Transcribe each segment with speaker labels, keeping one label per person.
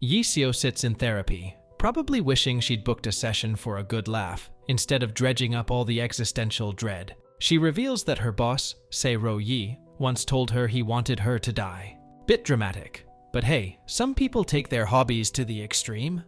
Speaker 1: Yiseo sits in therapy, probably wishing she'd booked a session for a good laugh, instead of dredging up all the existential dread. She reveals that her boss, Se-ro Yi, once told her he wanted her to die. Bit dramatic, but hey, some people take their hobbies to the extreme.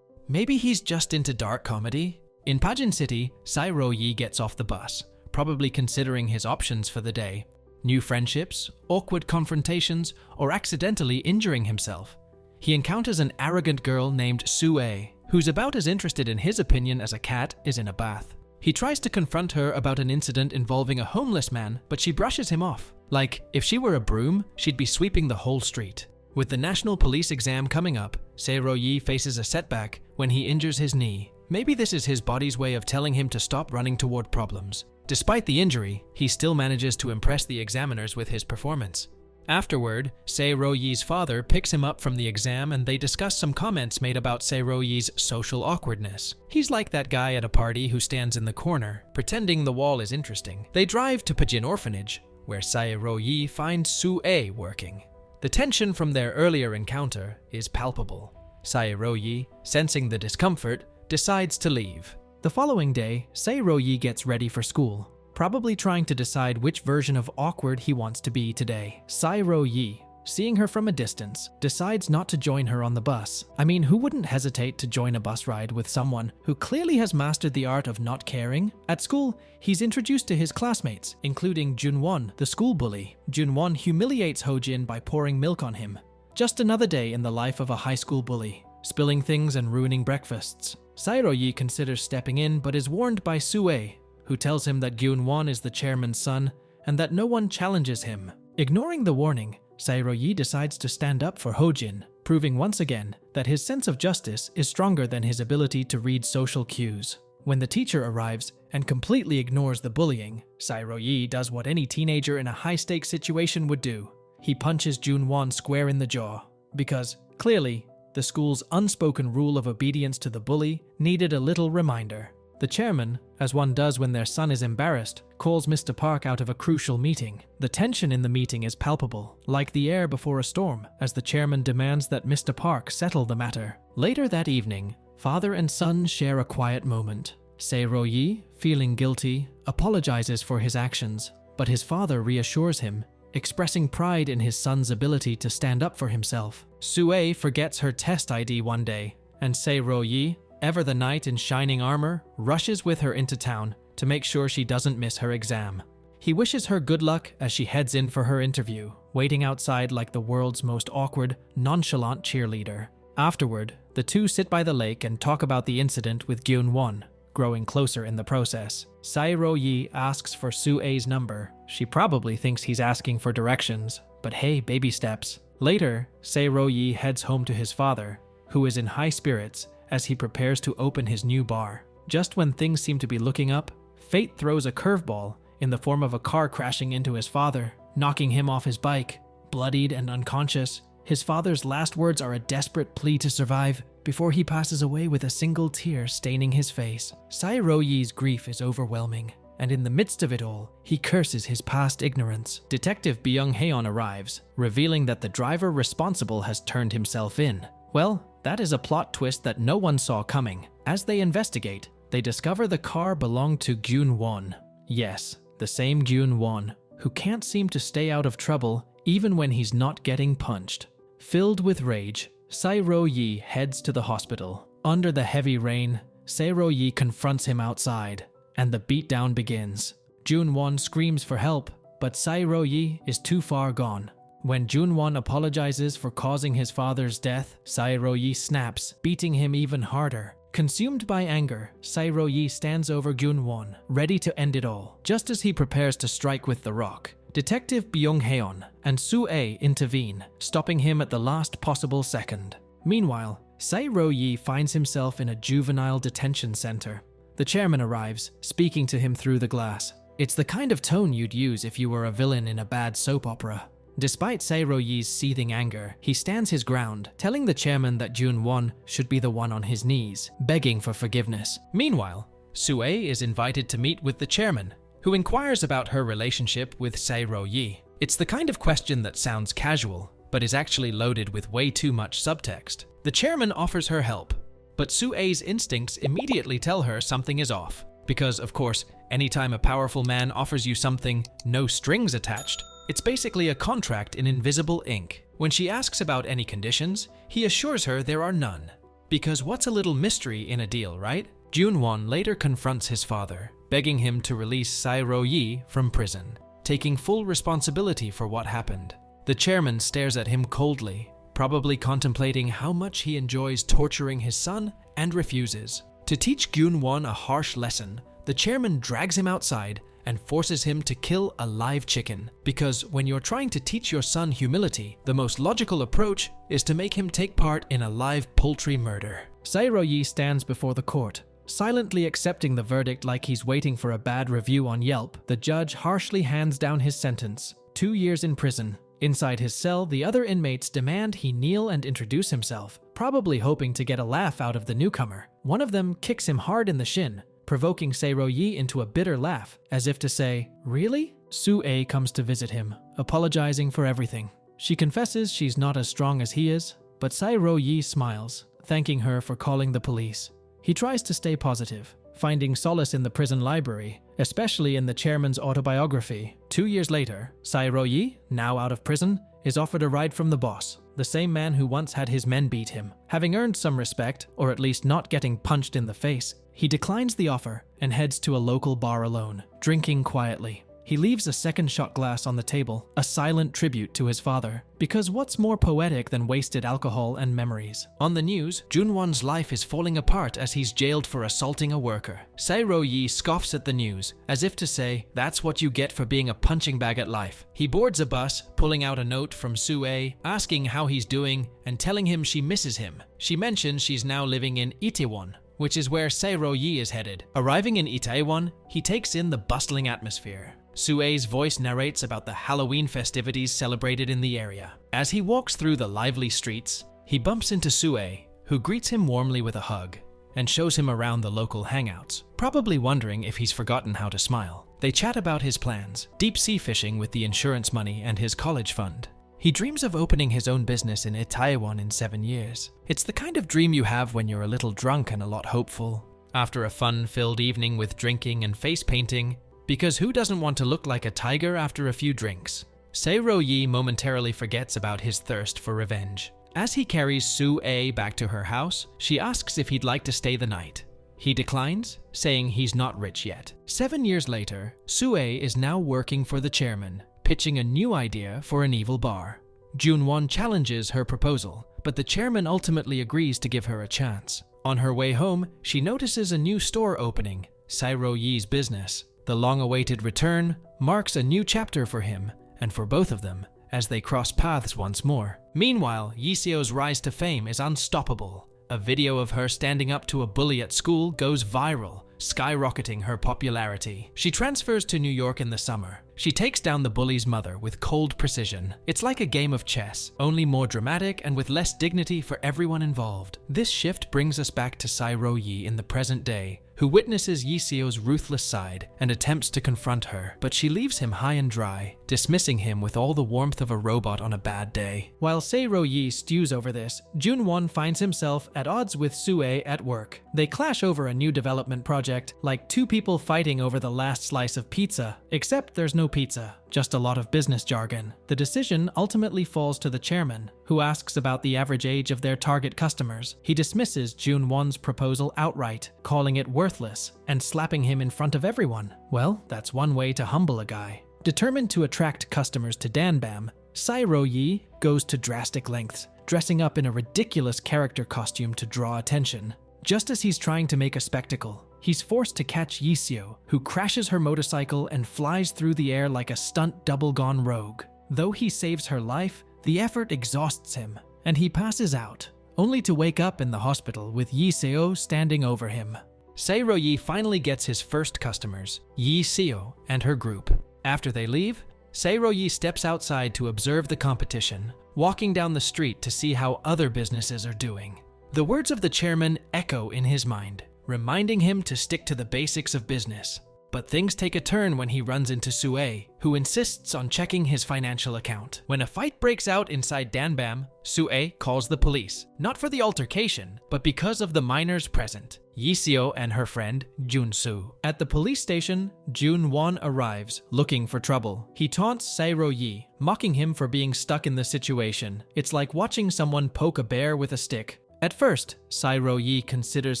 Speaker 1: Maybe he's just into dark comedy? In Pajin City, Se-ro Yi gets off the bus, probably considering his options for the day. New friendships, awkward confrontations, or accidentally injuring himself. He encounters an arrogant girl named Sue, who's about as interested in his opinion as a cat is in a bath. He tries to confront her about an incident involving a homeless man, but she brushes him off. Like, if she were a broom, she'd be sweeping the whole street. With the national police exam coming up, Se-ro Yi faces a setback when he injures his knee. Maybe this is his body's way of telling him to stop running toward problems. Despite the injury, he still manages to impress the examiners with his performance. Afterward, Se-ro Yi's father picks him up from the exam and they discuss some comments made about Se-ro Yi's social awkwardness. He's like that guy at a party who stands in the corner, pretending the wall is interesting. They drive to Pajin Orphanage, where Se-ro Yi finds Sue working. The tension from their earlier encounter is palpable. Se-ro Yi, sensing the discomfort, decides to leave. The following day, Se-ro Yi gets ready for school, probably trying to decide which version of awkward he wants to be today. Se-ro Yi, seeing her from a distance, decides not to join her on the bus. I mean, who wouldn't hesitate to join a bus ride with someone who clearly has mastered the art of not caring? At school, he's introduced to his classmates, including Junwon, the school bully. Junwon humiliates Hojin by pouring milk on him. Just another day in the life of a high school bully, spilling things and ruining breakfasts. Se-ro Yi considers stepping in but is warned by Sue, who tells him that Gyun-won is the chairman's son and that no one challenges him. Ignoring the warning, Se-ro Yi decides to stand up for Hojin, proving once again that his sense of justice is stronger than his ability to read social cues. When the teacher arrives and completely ignores the bullying, Se-ro Yi does what any teenager in a high-stakes situation would do. He punches Gyun-won square in the jaw, because, clearly, the school's unspoken rule of obedience to the bully needed a little reminder. The chairman, as one does when their son is embarrassed, calls Mr. Park out of a crucial meeting. The tension in the meeting is palpable, like the air before a storm, as the chairman demands that Mr. Park settle the matter. Later that evening, father and son share a quiet moment. Se-ro Yi, feeling guilty, apologizes for his actions, but his father reassures him, expressing pride in his son's ability to stand up for himself. Sue forgets her test ID one day, and Se-ro Yi, ever the knight in shining armor, rushes with her into town to make sure she doesn't miss her exam. He wishes her good luck as she heads in for her interview, waiting outside like the world's most awkward, nonchalant cheerleader. Afterward, the two sit by the lake and talk about the incident with Gyun-won, growing closer in the process. Se-ro Yi asks for Sue's number. She probably thinks he's asking for directions, but hey, baby steps. Later, Se-ro Yi heads home to his father, who is in high spirits as he prepares to open his new bar. Just when things seem to be looking up, fate throws a curveball in the form of a car crashing into his father, knocking him off his bike. Bloodied and unconscious, his father's last words are a desperate plea to survive before he passes away with a single tear staining his face. Se-ro Yi's grief is overwhelming, and in the midst of it all, he curses his past ignorance. Detective Byung-haeon arrives, revealing that the driver responsible has turned himself in. Well, that is a plot twist that no one saw coming. As they investigate, they discover the car belonged to Gyun-won. Yes, the same Gyun-won, who can't seem to stay out of trouble even when he's not getting punched. Filled with rage, Se-ro Yi heads to the hospital. Under the heavy rain, Se-ro Yi confronts him outside, and the beatdown begins. Gyun-won screams for help, but Se-ro Yi is too far gone. When Gyun-won apologizes for causing his father's death, Se-ro Yi snaps, beating him even harder. Consumed by anger, Se-ro Yi stands over Gyun-won, ready to end it all. Just as he prepares to strike with the rock, Detective Byung-haeon and Sue intervene, stopping him at the last possible second. Meanwhile, Se-ro Yi finds himself in a juvenile detention center. The chairman arrives, speaking to him through the glass. It's the kind of tone you'd use if you were a villain in a bad soap opera. Despite Se-ro Yi's seething anger, he stands his ground, telling the chairman that Gyun-won should be the one on his knees, begging for forgiveness. Meanwhile, Sue is invited to meet with the chairman, who inquires about her relationship with Se-ro Yi. It's the kind of question that sounds casual, but is actually loaded with way too much subtext. The chairman offers her help, but Su-A's instincts immediately tell her something is off. Because, of course, anytime a powerful man offers you something, no strings attached, it's basically a contract in invisible ink. When she asks about any conditions, he assures her there are none. Because what's a little mystery in a deal, right? Junwon later confronts his father, begging him to release Sae-ro-yi from prison, taking full responsibility for what happened. The chairman stares at him coldly, probably contemplating how much he enjoys torturing his son, and refuses. To teach Gyun-won a harsh lesson, the chairman drags him outside and forces him to kill a live chicken. Because when you're trying to teach your son humility, the most logical approach is to make him take part in a live poultry murder. Sae-ro-yi stands before the court, silently accepting the verdict like he's waiting for a bad review on Yelp. The judge harshly hands down his sentence, 2 years in prison. Inside his cell, the other inmates demand he kneel and introduce himself, probably hoping to get a laugh out of the newcomer. One of them kicks him hard in the shin, provoking Sae-ro-yi into a bitter laugh, as if to say, "Really?" Su-A comes to visit him, apologizing for everything. She confesses she's not as strong as he is, but Sae-ro-yi smiles, thanking her for calling the police. He tries to stay positive, finding solace in the prison library, especially in the chairman's autobiography. 2 years later, Sae-ro-yi, now out of prison, is offered a ride from the boss, the same man who once had his men beat him. Having earned some respect, or at least not getting punched in the face, he declines the offer and heads to a local bar alone, drinking quietly. He leaves a second shot glass on the table, a silent tribute to his father. Because what's more poetic than wasted alcohol and memories? On the news, Junwon's life is falling apart as he's jailed for assaulting a worker. Sae-ro-yi scoffs at the news, as if to say, that's what you get for being a punching bag at life. He boards a bus, pulling out a note from Su-A, asking how he's doing and telling him she misses him. She mentions she's now living in Itaewon, which is where Sae-ro-yi is headed. Arriving in Itaewon, he takes in the bustling atmosphere. Su-A's voice narrates about the Halloween festivities celebrated in the area. As he walks through the lively streets, he bumps into Su-A, who greets him warmly with a hug and shows him around the local hangouts, probably wondering if he's forgotten how to smile. They chat about his plans, deep sea fishing with the insurance money and his college fund. He dreams of opening his own business in Itaewon in 7 years. It's the kind of dream you have when you're a little drunk and a lot hopeful. After a fun-filled evening with drinking and face painting, because who doesn't want to look like a tiger after a few drinks? Sae-ro-yi momentarily forgets about his thirst for revenge. As he carries Su-A back to her house, she asks if he'd like to stay the night. He declines, saying he's not rich yet. 7 years later, Su-A is now working for the chairman, pitching a new idea for an evil bar. Junwon challenges her proposal, but the chairman ultimately agrees to give her a chance. On her way home, she notices a new store opening, Sae-ro-yi's business. The long-awaited return marks a new chapter for him and for both of them as they cross paths once more. Meanwhile, Yiseo's rise to fame is unstoppable. A video of her standing up to a bully at school goes viral, skyrocketing her popularity. She transfers to New York in the summer. She takes down the bully's mother with cold precision. It's like a game of chess, only more dramatic and with less dignity for everyone involved. This shift brings us back to Sae-ro-yi in the present day, who witnesses Yiseo's ruthless side and attempts to confront her, but she leaves him high and dry, dismissing him with all the warmth of a robot on a bad day. While Sae-ro-yi stews over this, Junwon finds himself at odds with Su-A at work. They clash over a new development project, like two people fighting over the last slice of pizza, except there's no pizza, just a lot of business jargon. The decision ultimately falls to the chairman, who asks about the average age of their target customers. He dismisses Junwon's proposal outright, calling it worthless and slapping him in front of everyone. Well, that's one way to humble a guy. Determined to attract customers to Danbam, Sae-ro-yi goes to drastic lengths, dressing up in a ridiculous character costume to draw attention. Just as he's trying to make a spectacle, he's forced to catch Yiseo, who crashes her motorcycle and flies through the air like a stunt double gone rogue. Though he saves her life, the effort exhausts him, and he passes out, only to wake up in the hospital with Yiseo standing over him. Sae-ro-yi finally gets his first customers, Yiseo and her group. After they leave, Sae-ro-yi steps outside to observe the competition, walking down the street to see how other businesses are doing. The words of the chairman echo in his mind, reminding him to stick to the basics of business. But things take a turn when he runs into Sue, who insists on checking his financial account. When a fight breaks out inside Danbam, Sue calls the police, not for the altercation, but because of the minors present, Yiseo and her friend Junsu. At the police station, Junwon arrives, looking for trouble. He taunts Sae-ro-yi, mocking him for being stuck in the situation. It's like watching someone poke a bear with a stick. At first, Sae-ro-yi considers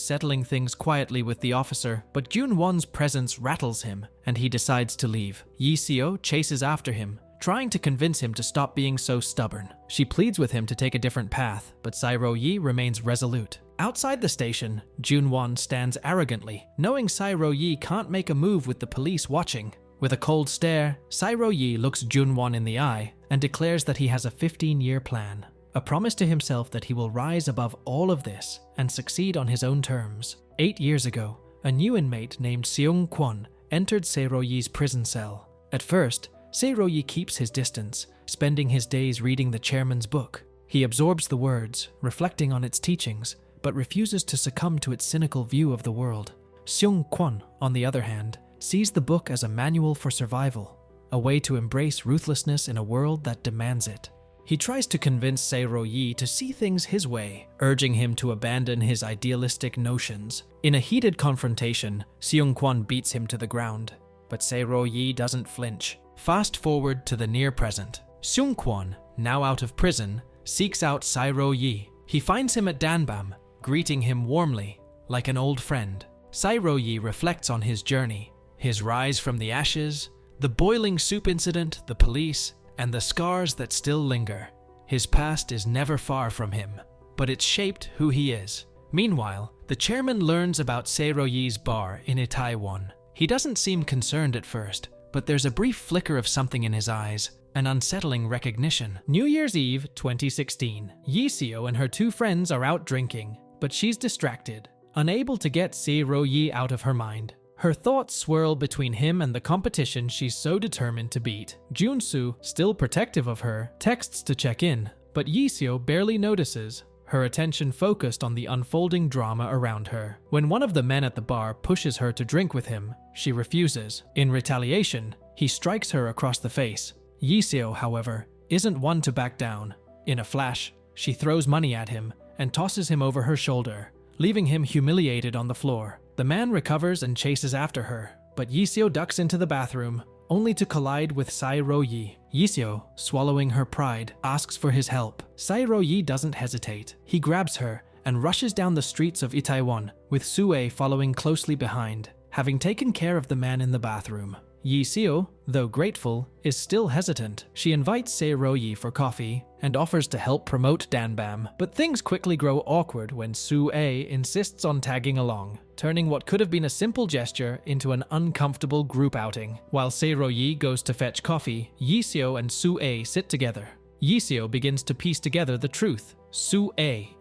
Speaker 1: settling things quietly with the officer, but Junwon's presence rattles him, and he decides to leave. Yiseo chases after him, trying to convince him to stop being so stubborn. She pleads with him to take a different path, but Sae-ro-yi remains resolute. Outside the station, Junwon stands arrogantly, knowing Sae-ro-yi can't make a move with the police watching. With a cold stare, Sae-ro-yi looks Junwon in the eye and declares that he has a 15-year plan. A promise to himself that he will rise above all of this and succeed on his own terms. 8 years ago, a new inmate named Seung Kwon entered Sae-ro-yi's prison cell. At first, Sae-ro-yi keeps his distance, spending his days reading the chairman's book. He absorbs the words, reflecting on its teachings, but refuses to succumb to its cynical view of the world. Seung Kwon, on the other hand, sees the book as a manual for survival, a way to embrace ruthlessness in a world that demands it. He tries to convince Sae-ro-yi to see things his way, urging him to abandon his idealistic notions. In a heated confrontation, Seung Kwon beats him to the ground, but Sae-ro-yi doesn't flinch. Fast forward to the near present. Seung Kwon, now out of prison, seeks out Sae-ro-yi. He finds him at Danbam, greeting him warmly, like an old friend. Sae-ro-yi reflects on his journey, his rise from the ashes, the boiling soup incident, the police, and the scars that still linger. His past is never far from him, but it's shaped who he is. Meanwhile, the chairman learns about Sae-ro-yi's bar in Itaewon. He doesn't seem concerned at first, but there's a brief flicker of something in his eyes, an unsettling recognition. New Year's Eve, 2016. Yiseo and her 2 friends are out drinking, but she's distracted, unable to get Sae-ro-yi out of her mind. Her thoughts swirl between him and the competition she's so determined to beat. Junsu, still protective of her, texts to check in, but Yiseo barely notices, her attention focused on the unfolding drama around her. When one of the men at the bar pushes her to drink with him, she refuses. In retaliation, he strikes her across the face. Yiseo, however, isn't one to back down. In a flash, she throws money at him and tosses him over her shoulder, leaving him humiliated on the floor. The man recovers and chases after her, but Yiseo ducks into the bathroom, only to collide with Sae-ro-yi. Yiseo, swallowing her pride, asks for his help. Sae-ro-yi doesn't hesitate. He grabs her and rushes down the streets of Itaewon, with Sue following closely behind, having taken care of the man in the bathroom. Yiseo, though grateful, is still hesitant. She invites Sae-ro-yi for coffee and offers to help promote Danbam, but things quickly grow awkward when Sue insists on tagging along, turning what could have been a simple gesture into an uncomfortable group outing. While Sae-ro-yi goes to fetch coffee, Yiseo and Sue sit together. Yiseo begins to piece together the truth. Sue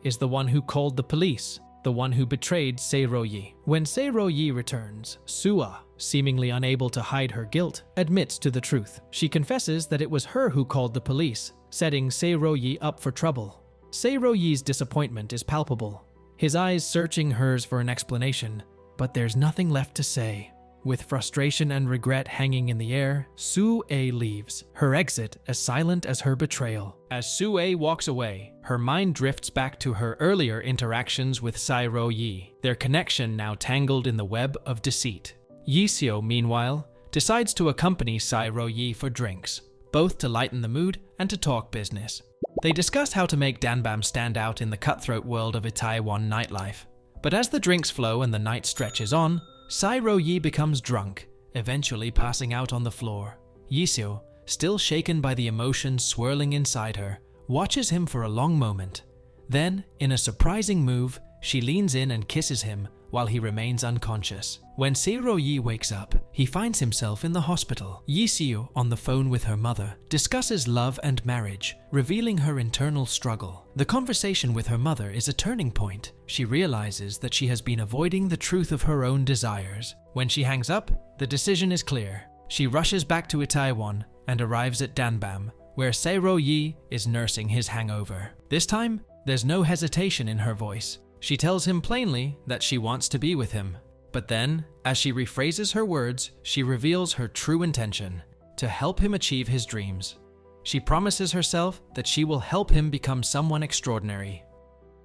Speaker 1: is the one who called the police, the one who betrayed Sae-ro-yi. When Sae-ro-yi returns, Sue, seemingly unable to hide her guilt, admits to the truth. She confesses that it was her who called the police, setting Sae-ro-yi up for trouble. Sae-ro-yi's disappointment is palpable, his eyes searching hers for an explanation, but there's nothing left to say. With frustration and regret hanging in the air, Sue leaves, her exit as silent as her betrayal. As Sue walks away, her mind drifts back to her earlier interactions with Sae-ro-yi, their connection now tangled in the web of deceit. Yiseo, meanwhile, decides to accompany Sae-ro-yi for drinks, both to lighten the mood and to talk business. They discuss how to make Danbam stand out in the cutthroat world of Itaewon nightlife. But as the drinks flow and the night stretches on, Sae-ro-yi becomes drunk, eventually passing out on the floor. Yiseo, still shaken by the emotions swirling inside her, watches him for a long moment. Then, in a surprising move, she leans in and kisses him while he remains unconscious. When Sae-ro-yi wakes up, he finds himself in the hospital. Yiseo, on the phone with her mother, discusses love and marriage, revealing her internal struggle. The conversation with her mother is a turning point. She realizes that she has been avoiding the truth of her own desires. When she hangs up, the decision is clear. She rushes back to Itaewon and arrives at Danbam, where Sae-ro-yi is nursing his hangover. This time, there's no hesitation in her voice. She tells him plainly that she wants to be with him. But then, as she rephrases her words, she reveals her true intention: to help him achieve his dreams. She promises herself that she will help him become someone extraordinary.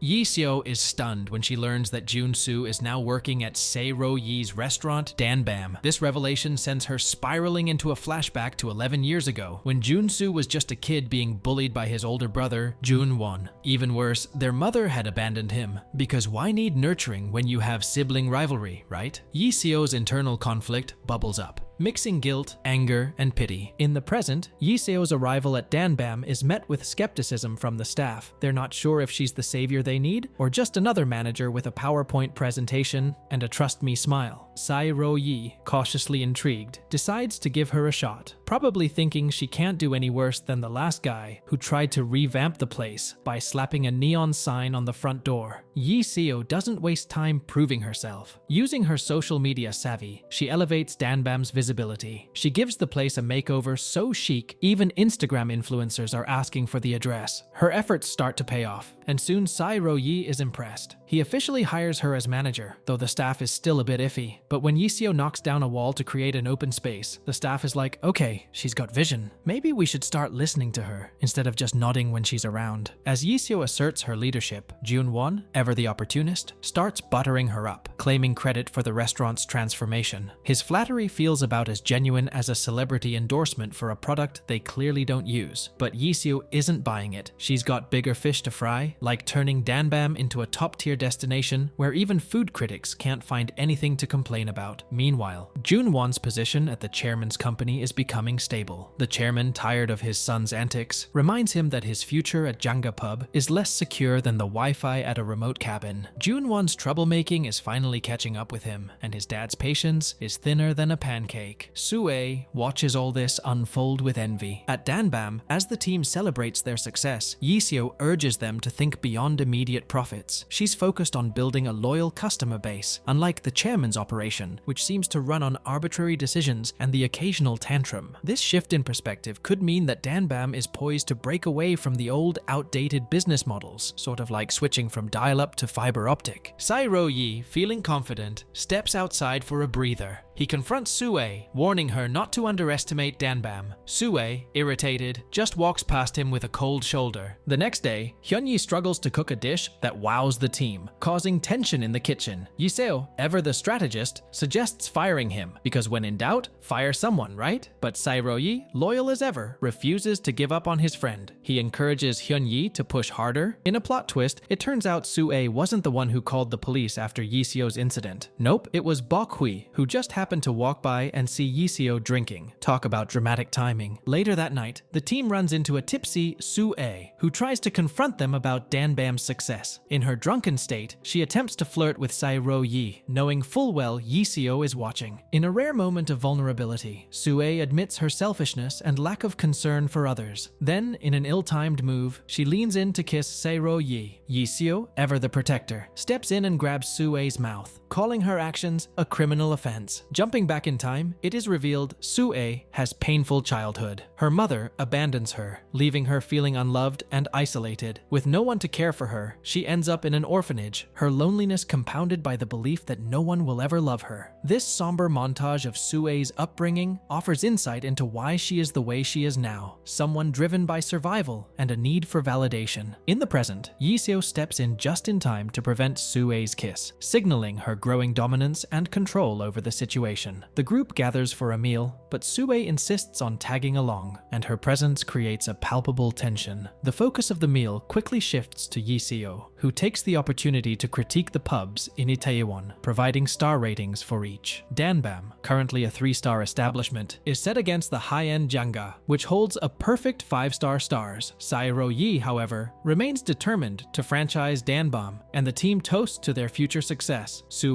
Speaker 1: Yi Seo is stunned when she learns that Jun-soo is now working at Se-ro-yi's restaurant, Danbam. This revelation sends her spiraling into a flashback to 11 years ago, when Jun-soo was just a kid being bullied by his older brother, Jun-won. Even worse, their mother had abandoned him, because why need nurturing when you have sibling rivalry, right? Yi Seo's internal conflict bubbles up, mixing guilt, anger, and pity. In the present, Yi Seo's arrival at Danbam is met with skepticism from the staff. They're not sure if she's the savior they need, or just another manager with a PowerPoint presentation and a trust me smile. Se-ro-yi, cautiously intrigued, decides to give her a shot, probably thinking she can't do any worse than the last guy who tried to revamp the place by slapping a neon sign on the front door. Yi Seo doesn't waste time proving herself. Using her social media savvy, she elevates Danbam's visibility. She gives the place a makeover so chic, even Instagram influencers are asking for the address. Her efforts start to pay off, and soon Se-ro-yi is impressed. He officially hires her as manager, though the staff is still a bit iffy. But when Yi Seo knocks down a wall to create an open space, the staff is like, okay, she's got vision. Maybe we should start listening to her, instead of just nodding when she's around. As Yi Seo asserts her leadership, Jun-won, ever the opportunist, starts buttering her up, claiming credit for the restaurant's transformation. His flattery feels about as genuine as a celebrity endorsement for a product they clearly don't use. But Yi Seo isn't buying it. She's got bigger fish to fry, like turning Danbam into a top-tier destination where even food critics can't find anything to complain about. Meanwhile, Jun-won's position at the chairman's company is becoming stable. The chairman, tired of his son's antics, reminds him that his future at Janga Pub is less secure than the Wi-Fi at a remote cabin. Jun-won's troublemaking is finally catching up with him, and his dad's patience is thinner than a pancake. Sue watches all this unfold with envy. At Danbam, as the team celebrates their success, Yi Seo urges them to think beyond immediate profits. She's focused on building a loyal customer base, unlike the chairman's operation, which seems to run on arbitrary decisions and the occasional tantrum. This shift in perspective could mean that Danbam is poised to break away from the old, outdated business models, sort of like switching from dial-up to fiber optic. Se-ro-yi, feeling confident, steps outside for a breather. He confronts Sue, warning her not to underestimate Danbam. Sue, irritated, just walks past him with a cold shoulder. The next day, Hyunyi struggles to cook a dish that wows the team, causing tension in the kitchen. Yi Seo, ever the strategist, suggests firing him, because when in doubt, fire someone, right? But Se-ro-yi, loyal as ever, refuses to give up on his friend. He encourages Hyunyi to push harder. In a plot twist, it turns out Sue wasn't the one who called the police after Yi Seo's incident. Nope, it was Bok-hui, who just happened to walk by and see Yi Seo drinking. Talk about dramatic timing. Later that night, the team runs into a tipsy Sue, who tries to confront them about Danbam's success. In her drunken state, she attempts to flirt with Se-ro-yi, knowing full well Yi Seo is watching. In a rare moment of vulnerability, Sue admits her selfishness and lack of concern for others. Then, in an ill-timed move, she leans in to kiss Se-ro-yi. Yi Seo, ever the protector, steps in and grabs Sue's mouth, calling her actions a criminal offense. Jumping back in time, it is revealed Sue has painful childhood. Her mother abandons her, leaving her feeling unloved and isolated. With no one to care for her, she ends up in an orphanage, her loneliness compounded by the belief that no one will ever love her. This somber montage of Sue's upbringing offers insight into why she is the way she is now, someone driven by survival and a need for validation. In the present, Yi Seo steps in just in time to prevent Sue's kiss, signaling her growing dominance and control over the situation. The group gathers for a meal, but Sue insists on tagging along, and her presence creates a palpable tension. The focus of the meal quickly shifts to Yi Seo, who takes the opportunity to critique the pubs in Itaewon, providing star ratings for each. Danbam, currently a 3-star establishment, is set against the high-end Janga, which holds a perfect 5-star stars. Se-ro-yi, however, remains determined to franchise Danbam, and the team toasts to their future success. Sue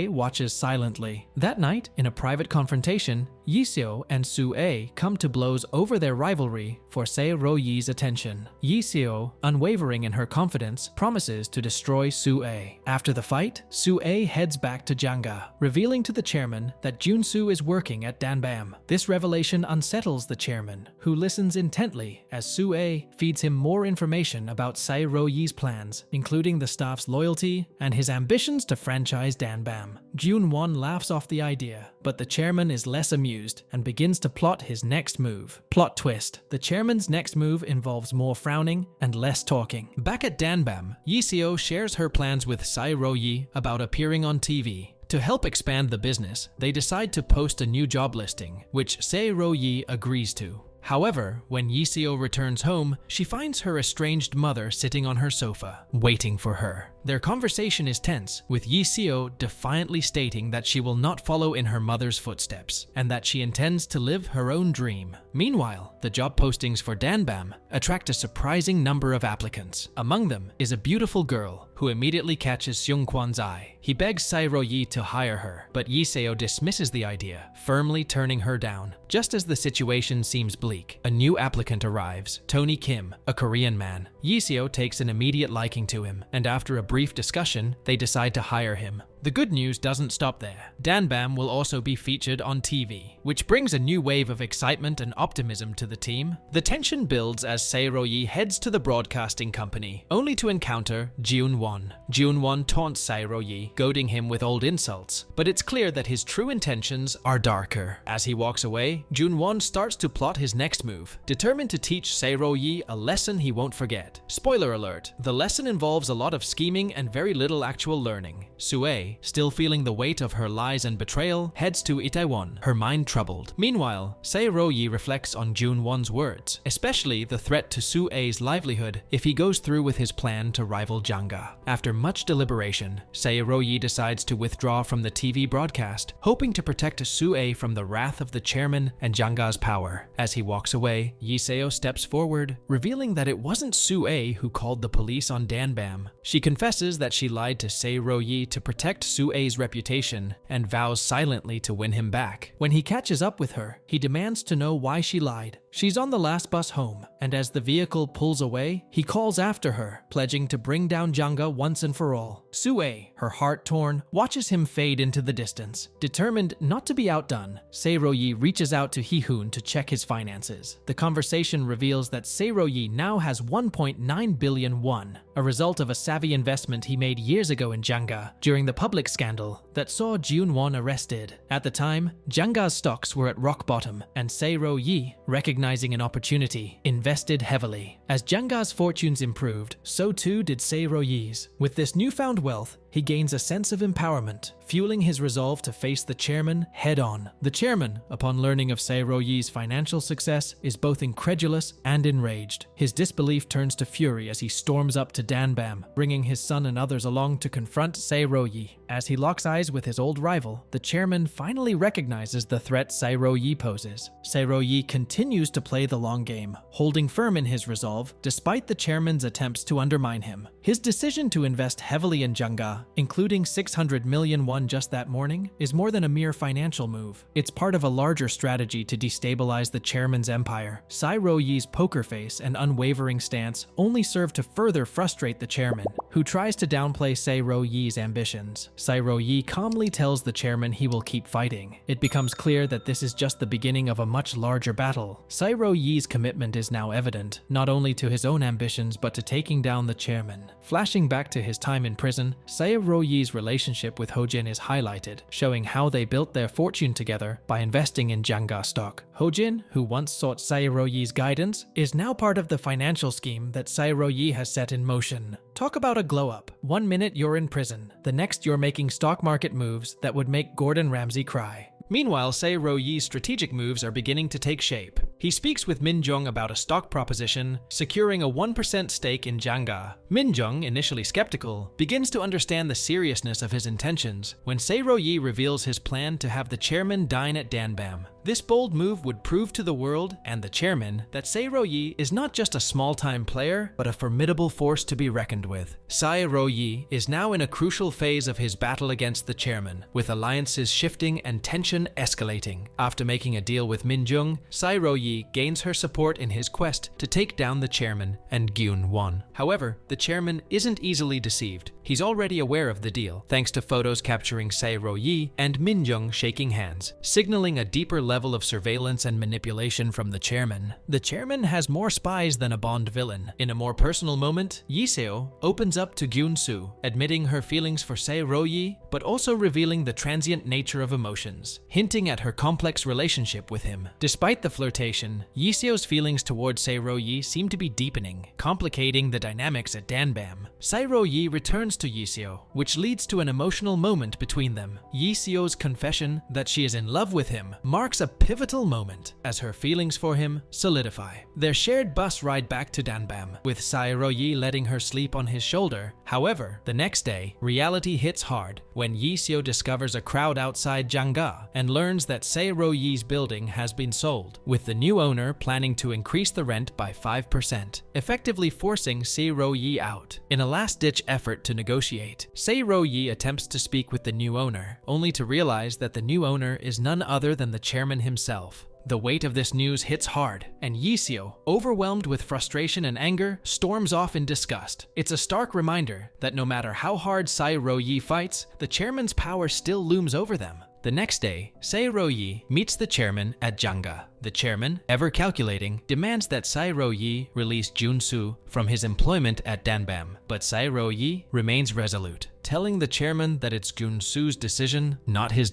Speaker 1: watches silently. That night, in a private confrontation, Yiseo and Su-ae come to blows over their rivalry for Se-ro-yi's attention. Yiseo, unwavering in her confidence, promises to destroy Su-ae. After the fight, Su-ae heads back to Janga, revealing to the chairman that Junsu is working at Danbam. This revelation unsettles the chairman, who listens intently as Su-ae feeds him more information about Se-ro-yi's plans, including the staff's loyalty and his ambitions to franchise Danbam. Jun-won laughs off the idea, but the chairman is less amused and begins to plot his next move. Plot twist: the chairman's next move involves more frowning and less talking. Back at Danbam, Yiseo shares her plans with Se-ro-yi about appearing on TV. To help expand the business, they decide to post a new job listing, which Se-ro-yi agrees to. However, when Yiseo returns home, she finds her estranged mother sitting on her sofa, waiting for her. Their conversation is tense, with Yiseo defiantly stating that she will not follow in her mother's footsteps, and that she intends to live her own dream. Meanwhile, the job postings for Danbam attract a surprising number of applicants. Among them is a beautiful girl, who immediately catches Seung-kwan's eye. He begs Se-ro-yi to hire her, but Yiseo dismisses the idea, firmly turning her down. Just as the situation seems bleak, a new applicant arrives, Tony Kim, a Korean man. Yiseo takes an immediate liking to him, and after a brief discussion, they decide to hire him. The good news doesn't stop there. Danbam will also be featured on TV, which brings a new wave of excitement and optimism to the team. The tension builds as Se-ro-yi heads to the broadcasting company, only to encounter Jun-won. Jun-won taunts Se-ro-yi, goading him with old insults, but it's clear that his true intentions are darker. As he walks away, Jun-won starts to plot his next move, determined to teach Se-ro-yi a lesson he won't forget. Spoiler alert, the lesson involves a lot of scheming and very little actual learning. Su-ae, still feeling the weight of her lies and betrayal, heads to Itaewon, her mind troubled. Meanwhile, Se-ro-yi reflects on Jun-won's words, especially the threat to Su-ae's livelihood if he goes through with his plan to rival Janga. After much deliberation, Se-ro-yi decides to withdraw from the TV broadcast, hoping to protect Su-ae from the wrath of the chairman and Janga's power. As he walks away, Yiseo steps forward, revealing that it wasn't Su-ae who called the police on Danbam. She confesses that she lied to Se-ro-yi to protect Su-ae's reputation and vows silently to win him back. When he catches up with her, he demands to know why she lied. She's on the last bus home, and as the vehicle pulls away, he calls after her, pledging to bring down Janga once and for all. Su-ae, her heart torn, watches him fade into the distance. Determined not to be outdone, Se-ro-yi reaches out to Hee-hoon to check his finances. The conversation reveals that Se-ro-yi now has 1.9 billion won, a result of a savvy investment he made years ago in Janga during the public scandal that saw Jun-won arrested. At the time, Janga's stocks were at rock bottom, and Se-ro-yi, recognizing an opportunity, invested heavily. As Janga's fortunes improved, so too did Se-ro-yi's. With this newfound wealth, he gains a sense of empowerment, fueling his resolve to face the chairman head-on. The chairman, upon learning of Se-ro-yi's financial success, is both incredulous and enraged. His disbelief turns to fury as he storms up to Danbam, bringing his son and others along to confront Se-ro-yi. As he locks eyes with his old rival, the chairman finally recognizes the threat Se-ro-yi poses. Se-ro-yi continues to play the long game, holding firm in his resolve despite the chairman's attempts to undermine him. His decision to invest heavily in Janga, including 600 million won just that morning, is more than a mere financial move. It's part of a larger strategy to destabilize the chairman's empire. Se-ro-yi's poker face and unwavering stance only serve to further frustrate the chairman, who tries to downplay Se-ro-yi's ambitions. Se-ro-yi calmly tells the chairman he will keep fighting. It becomes clear that this is just the beginning of a much larger battle. Se-ro-yi's commitment is now evident, not only to his own ambitions but to taking down the chairman. Flashing back to his time in prison, Se-ro-yi's relationship with Ho-jin is highlighted, showing how they built their fortune together by investing in Janga stock. Ho-jin, who once sought Se-ro-yi's guidance, is now part of the financial scheme that Se-ro-yi has set in motion. Talk about a glow-up. 1 minute you're in prison, the next you're making stock market moves that would make Gordon Ramsay cry. Meanwhile, Se-ro-yi's strategic moves are beginning to take shape. He speaks with Minjung about a stock proposition, securing a 1% stake in Janga. Minjung, initially skeptical, begins to understand the seriousness of his intentions when Se-ro-yi reveals his plan to have the chairman dine at Danbam. This bold move would prove to the world and the chairman that Se-ro-yi is not just a small-time player, but a formidable force to be reckoned with. Se-ro-yi is now in a crucial phase of his battle against the chairman, with alliances shifting and tension escalating. After making a deal with Minjung, Se-ro-yi gains her support in his quest to take down the chairman and Gyun-won. However, the chairman isn't easily deceived. He's already aware of the deal, thanks to photos capturing Se-ro-yi and Minjung shaking hands, signaling a deeper level of surveillance and manipulation from the chairman. The chairman has more spies than a Bond villain. In a more personal moment, Yiseo opens up to Gyun-soo, admitting her feelings for Se-ro-yi, but also revealing the transient nature of emotions, hinting at her complex relationship with him. Despite the flirtation, Yiseo's feelings towards Se-ro-yi seem to be deepening, complicating the dynamics at Danbam. Se-ro-yi returns to Yiseo, which leads to an emotional moment between them. Yiseo's confession that she is in love with him marks a pivotal moment as her feelings for him solidify. Their shared bus ride back to Danbam, with Se-ro-yi letting her sleep on his shoulder. However, the next day, reality hits hard when Yiseo discovers a crowd outside Janga and learns that Se-ro-yi's building has been sold, with the new owner planning to increase the rent by 5%, effectively forcing Se-ro-yi out. In a last-ditch effort to negotiate, Se-ro-yi attempts to speak with the new owner, only to realize that the new owner is none other than the chairman himself. The weight of this news hits hard, and Yiseo, overwhelmed with frustration and anger, storms off in disgust. It's a stark reminder that no matter how hard Se-ro-yi fights, the chairman's power still looms over them. The next day, Se-ro-yi meets the chairman at Janga. The chairman, ever calculating, demands that Se-ro-yi release Gyun-soo from his employment at Danbam, but Se-ro-yi remains resolute, telling the chairman that it's Gyun-soo's decision, not his.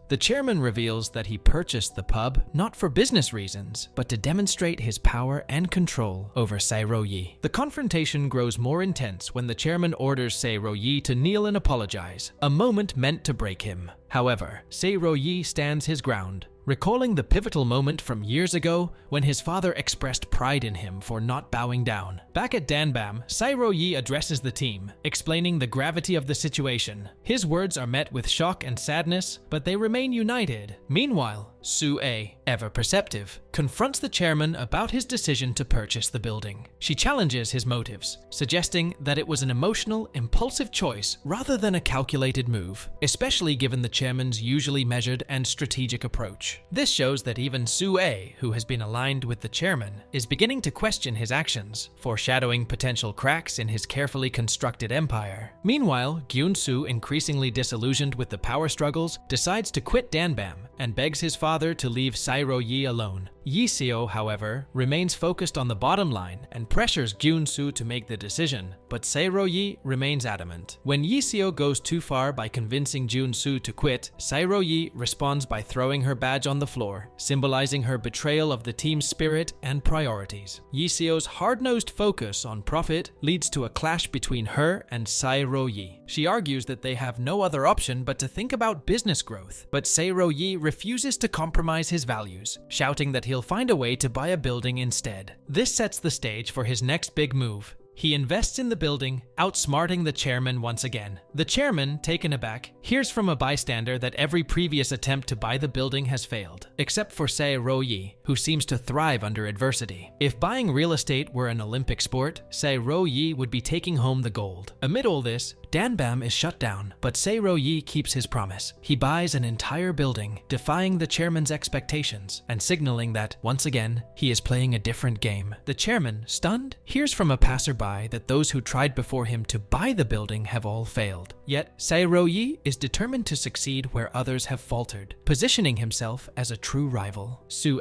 Speaker 1: The chairman reveals that he purchased the pub not for business reasons, but to demonstrate his power and control over Se-ro-yi. The confrontation grows more intense when the chairman orders Se-ro-yi to kneel and apologize, a moment meant to break him. However, Se-ro-yi stands his ground, recalling the pivotal moment from years ago when his father expressed pride in him for not bowing down. Back at Danbam, Se-ro-yi addresses the team, explaining the gravity of the situation. His words are met with shock and sadness, but they remain united. Meanwhile, Sue, ever perceptive, confronts the chairman about his decision to purchase the building. She challenges his motives, suggesting that it was an emotional, impulsive choice rather than a calculated move, especially given the chairman's usually measured and strategic approach. This shows that even Sue, who has been aligned with the chairman, is beginning to question his actions, foreshadowing potential cracks in his carefully constructed empire. Meanwhile, Gyun-soo, increasingly disillusioned with the power struggles, decides to quit Danbam and begs his father to leave Se-ro-yi alone. Yiseo, however, remains focused on the bottom line and pressures Gyun-soo to make the decision, but Se-ro-yi remains adamant. When Yiseo goes too far by convincing Gyun-soo to quit, Se-ro-yi responds by throwing her badge on the floor, symbolizing her betrayal of the team's spirit and priorities. Yiseo's hard-nosed focus on profit leads to a clash between her and Se-ro-yi. She argues that they have no other option but to think about business growth, but Se-ro-yi refuses to compromise his values, shouting that he'll find a way to buy a building instead. This sets the stage for his next big move. He invests in the building, outsmarting the chairman once again. The chairman, taken aback, hears from a bystander that every previous attempt to buy the building has failed, except for Se-ro-yi, who seems to thrive under adversity. If buying real estate were an Olympic sport, Se-ro-yi would be taking home the gold. Amid all this, Danbam is shut down, but Se-ro-yi keeps his promise. He buys an entire building, defying the chairman's expectations and signaling that, once again, he is playing a different game. The chairman, stunned, hears from a passerby that those who tried before him to buy the building have all failed. Yet, Se-ro-yi is determined to succeed where others have faltered, positioning himself as a true rival. Sue,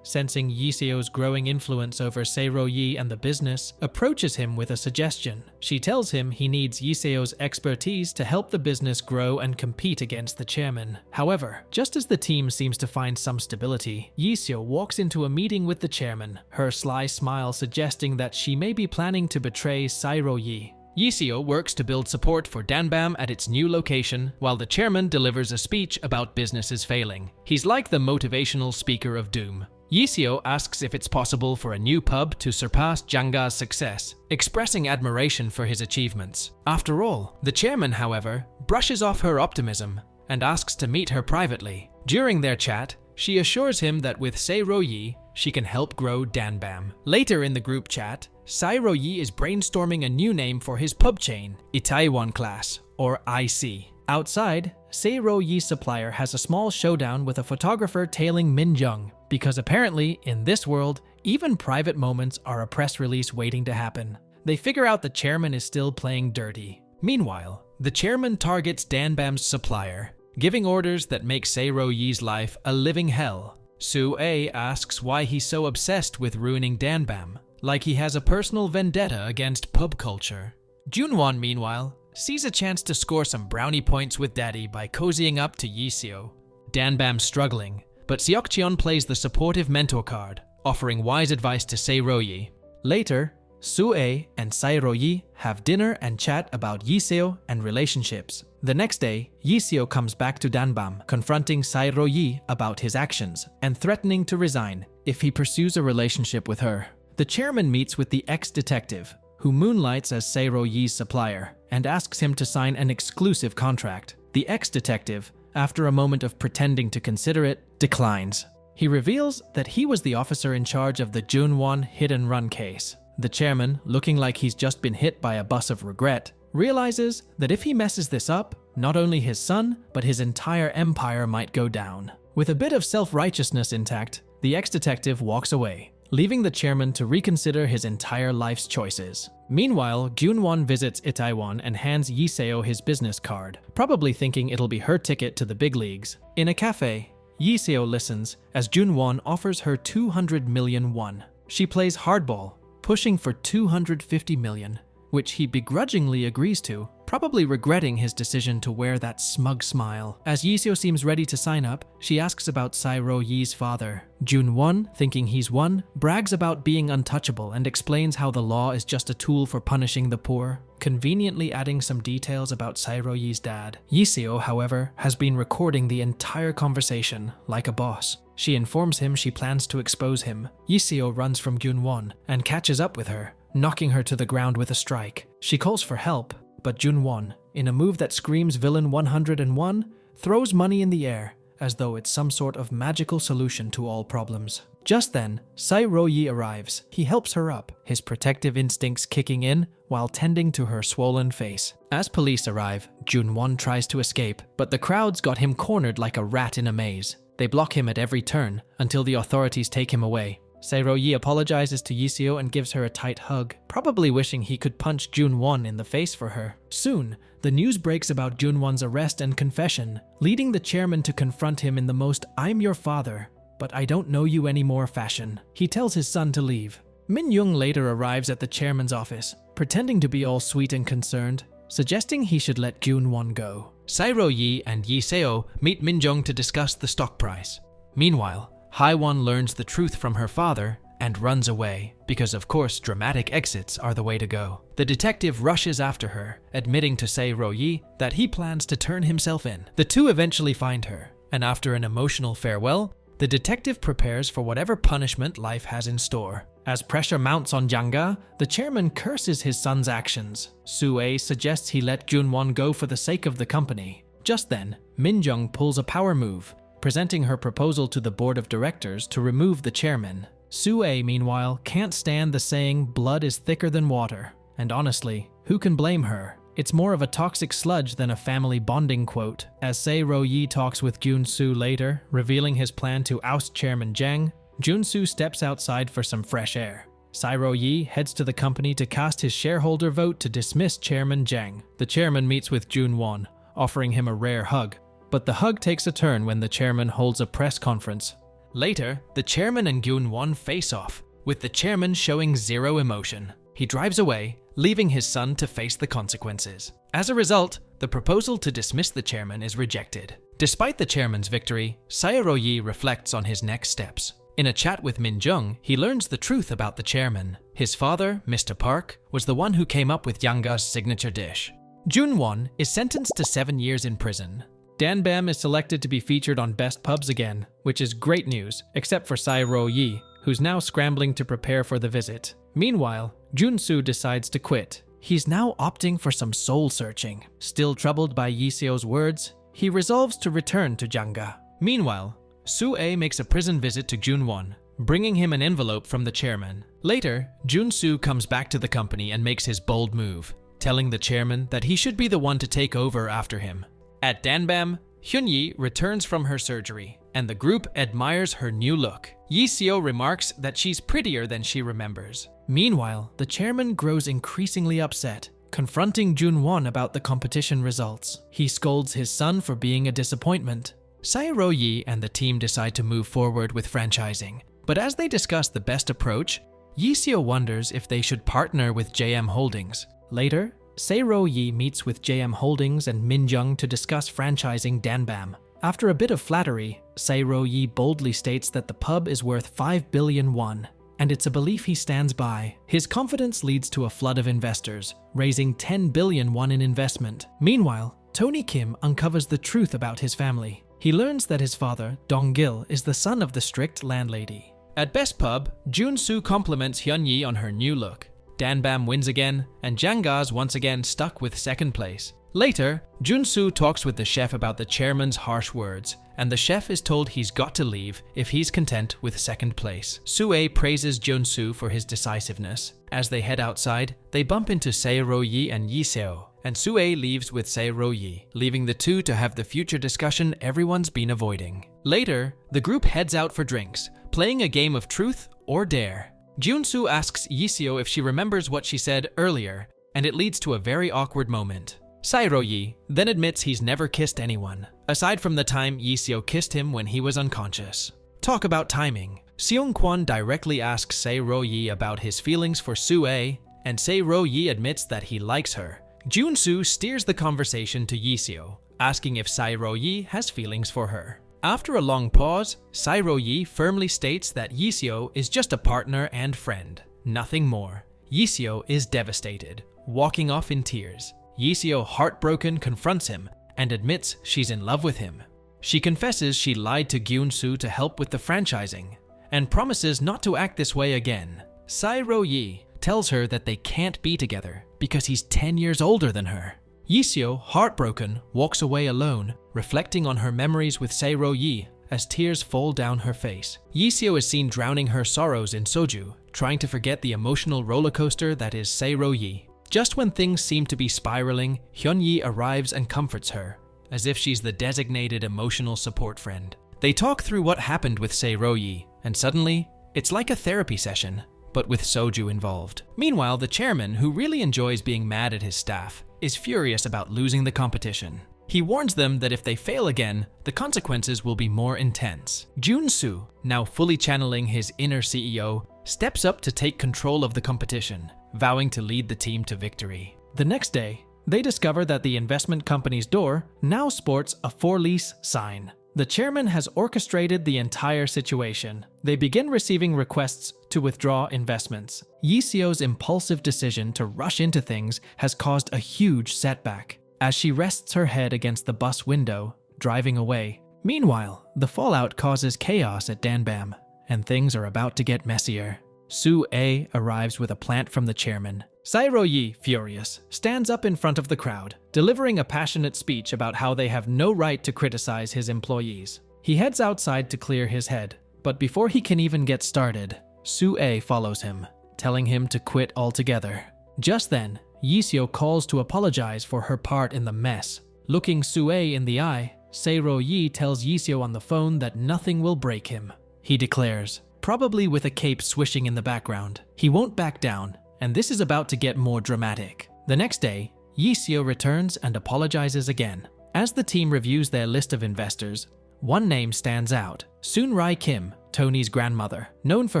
Speaker 1: sensing Yiseo's growing influence over Se-ro-yi and the business, approaches him with a suggestion. She tells him he needs Yiseo's expertise to help the business grow and compete against the chairman. However, just as the team seems to find some stability, Yiseo walks into a meeting with the chairman, her sly smile suggesting that she may be planning to betray Se-ro-yi. Yiseo works to build support for Danbam at its new location, while the chairman delivers a speech about businesses failing. He's like the motivational speaker of doom. Yiseo asks if it's possible for a new pub to surpass Janga's success, expressing admiration for his achievements. After all, the chairman, however, brushes off her optimism and asks to meet her privately. During their chat, she assures him that with Se-ro-yi, she can help grow Danbam. Later in the group chat, Se-ro-yi is brainstorming a new name for his pub chain, Itaewon Class, or IC. Outside, Se-ro-yi's supplier has a small showdown with a photographer tailing Min-jung, because apparently, in this world, even private moments are a press release waiting to happen. They figure out the chairman is still playing dirty. Meanwhile, the chairman targets Danbam's supplier, giving orders that make Se-ro-yi's life a living hell. Su-ae asks why he's so obsessed with ruining Danbam, like he has a personal vendetta against pub culture. Junwon, meanwhile, sees a chance to score some brownie points with Daddy by cozying up to Yiseo. Danbam's struggling, but Seokcheon plays the supportive mentor card, offering wise advice to Se-ro-yi. Later, Su-ae and Se-ro-yi have dinner and chat about Yiseo and relationships. The next day, Yiseo comes back to Danbam, confronting Se-ro-yi about his actions and threatening to resign if he pursues a relationship with her. The chairman meets with the ex-detective, who moonlights as Se-ro-yi's supplier, and asks him to sign an exclusive contract. The ex-detective, after a moment of pretending to consider it, declines. He reveals that he was the officer in charge of the Junwon hit-and-run case. The chairman, looking like he's just been hit by a bus of regret, realizes that if he messes this up, not only his son, but his entire empire might go down. With a bit of self-righteousness intact, the ex-detective walks away, leaving the chairman to reconsider his entire life's choices. Meanwhile, Junwon visits Itaewon and hands Yiseo his business card, probably thinking it'll be her ticket to the big leagues. In a cafe, Yiseo listens as Junwon offers her 200 million won. She plays hardball, pushing for 250 million, which he begrudgingly agrees to, probably regretting his decision to wear that smug smile. As Yiseo seems ready to sign up, she asks about Se-ro-yi's father. Junwon, thinking he's won, brags about being untouchable and explains how the law is just a tool for punishing the poor, conveniently adding some details about Se-ro-yi's dad. Yiseo, however, has been recording the entire conversation, like a boss. She informs him she plans to expose him. Yiseo runs from Junwon and catches up with her, knocking her to the ground with a strike. She calls for help, but Junwon, in a move that screams villain 101, throws money in the air as though it's some sort of magical solution to all problems. Just then, Se-ro-yi arrives. He helps her up, his protective instincts kicking in while tending to her swollen face. As police arrive, Junwon tries to escape, but the crowd's got him cornered like a rat in a maze. They block him at every turn until the authorities take him away. Se-ro-yi apologizes to Yiseo and gives her a tight hug, probably wishing he could punch Junwon in the face for her. Soon, the news breaks about Junwon's arrest and confession, leading the chairman to confront him in the most "I'm your father, but I don't know you anymore" fashion. He tells his son to leave. Min-jung later arrives at the chairman's office, pretending to be all sweet and concerned, suggesting he should let Junwon go. Se-ro-yi and Yiseo meet Min-jung to discuss the stock price. Meanwhile, Haewon learns the truth from her father and runs away, because of course dramatic exits are the way to go. The detective rushes after her, admitting to Se-ro-yi that he plans to turn himself in. The two eventually find her, and after an emotional farewell, the detective prepares for whatever punishment life has in store. As pressure mounts on Janga, the chairman curses his son's actions. Su-ae suggests he let Junwon go for the sake of the company. Just then, Min-jung pulls a power move, presenting her proposal to the board of directors to remove the chairman. Su-ae, meanwhile, can't stand the saying "blood is thicker than water." And honestly, who can blame her? It's more of a toxic sludge than a family bonding quote. As Se-ro-yi talks with Jun-soo later, revealing his plan to oust Chairman Jang, Jun-soo steps outside for some fresh air. Se-ro-yi heads to the company to cast his shareholder vote to dismiss Chairman Jang. The chairman meets with Junwon, offering him a rare hug. But the hug takes a turn when the chairman holds a press conference. Later, the chairman and Junwon face off, with the chairman showing zero emotion. He drives away, leaving his son to face the consequences. As a result, the proposal to dismiss the chairman is rejected. Despite the chairman's victory, Se-ro-yi reflects on his next steps. In a chat with Min-jung, he learns the truth about the chairman. His father, Mr. Park, was the one who came up with Yanga's signature dish. Junwon is sentenced to 7 years in prison. Danbam is selected to be featured on Best Pubs again, which is great news, except for Sae-ro-yi, who's now scrambling to prepare for the visit. Meanwhile, Jun-soo decides to quit. He's now opting for some soul-searching. Still troubled by Yi-seo's words, he resolves to return to Janga. Meanwhile, Soo-ae makes a prison visit to Jun-won, bringing him an envelope from the chairman. Later, Jun-soo comes back to the company and makes his bold move, telling the chairman that he should be the one to take over after him. At Danbam, Hyun-yi returns from her surgery, and the group admires her new look. Yi-seo remarks that she's prettier than she remembers. Meanwhile, the chairman grows increasingly upset, confronting Jun-won about the competition results. He scolds his son for being a disappointment. Sae-ro-yi and the team decide to move forward with franchising, but as they discuss the best approach, Yi-seo wonders if they should partner with JM Holdings. Later, Sae-ro-yi meets with JM Holdings and Min-jung to discuss franchising Danbam. After a bit of flattery, Sae-ro-yi boldly states that the pub is worth 5 billion won, and it's a belief he stands by. His confidence leads to a flood of investors, raising 10 billion won in investment. Meanwhile, Tony Kim uncovers the truth about his family. He learns that his father, Dong-gil, is the son of the strict landlady. At Best Pub, Jun-soo compliments Hyun-yi on her new look. Danbam wins again, and Janga's once again stuck with second place. Later, Jun-soo talks with the chef about the chairman's harsh words, and the chef is told he's got to leave if he's content with second place. Soo-ae praises Jun-soo for his decisiveness. As they head outside, they bump into Sae-ro-yi and Yi-seo, and Soo-ae leaves with Sae-ro-yi, leaving the two to have the future discussion everyone's been avoiding. Later, the group heads out for drinks, playing a game of truth or dare. Jun-soo asks Yi-seo if she remembers what she said earlier, and it leads to a very awkward moment. Sae-ro-yi then admits he's never kissed anyone, aside from the time Yi-seo kissed him when he was unconscious. Talk about timing. Seung-kwon directly asks Sae-ro-yi about his feelings for Soo-ae, and Sae-ro-yi admits that he likes her. Jun-soo steers the conversation to Yi-seo, asking if Sae-ro-yi has feelings for her. After a long pause, Sae-ro-yi firmly states that Yi-seo is just a partner and friend, nothing more. Yi-seo is devastated, walking off in tears. Yi-seo, heartbroken, confronts him and admits she's in love with him. She confesses she lied to Gyun-soo to help with the franchising and promises not to act this way again. Sae-ro-yi tells her that they can't be together because he's 10 years older than her. Yi-seo, heartbroken, walks away alone, reflecting on her memories with Sae-ro-yi as tears fall down her face. Yi-seo is seen drowning her sorrows in soju, trying to forget the emotional roller coaster that is Sae-ro-yi. Just when things seem to be spiraling, Hyun-yi arrives and comforts her, as if she's the designated emotional support friend. They talk through what happened with Sae-ro-yi, and suddenly, it's like a therapy session, but with soju involved. Meanwhile, the chairman, who really enjoys being mad at his staff, is furious about losing the competition. He warns them that if they fail again, the consequences will be more intense. Jun-soo, now fully channeling his inner CEO, steps up to take control of the competition, vowing to lead the team to victory. The next day, they discover that the investment company's door now sports a for lease sign. The chairman has orchestrated the entire situation. They begin receiving requests to withdraw investments. Yi-seo's impulsive decision to rush into things has caused a huge setback, as she rests her head against the bus window, driving away. Meanwhile, the fallout causes chaos at Danbam, and things are about to get messier. Soo-ae arrives with a plant from the chairman. Sae-ro-yi, furious, stands up in front of the crowd, delivering a passionate speech about how they have no right to criticize his employees. He heads outside to clear his head, but before he can even get started, Soo-ae follows him, telling him to quit altogether. Just then, Yi-seo calls to apologize for her part in the mess. Looking Soo-ae in the eye, Sae-ro-yi tells Yi-seo on the phone that nothing will break him. He declares, probably with a cape swishing in the background, he won't back down, and this is about to get more dramatic. The next day, Yi-seo returns and apologizes again. As the team reviews their list of investors, one name stands out: Soon-rae Kim, Tony's grandmother, known for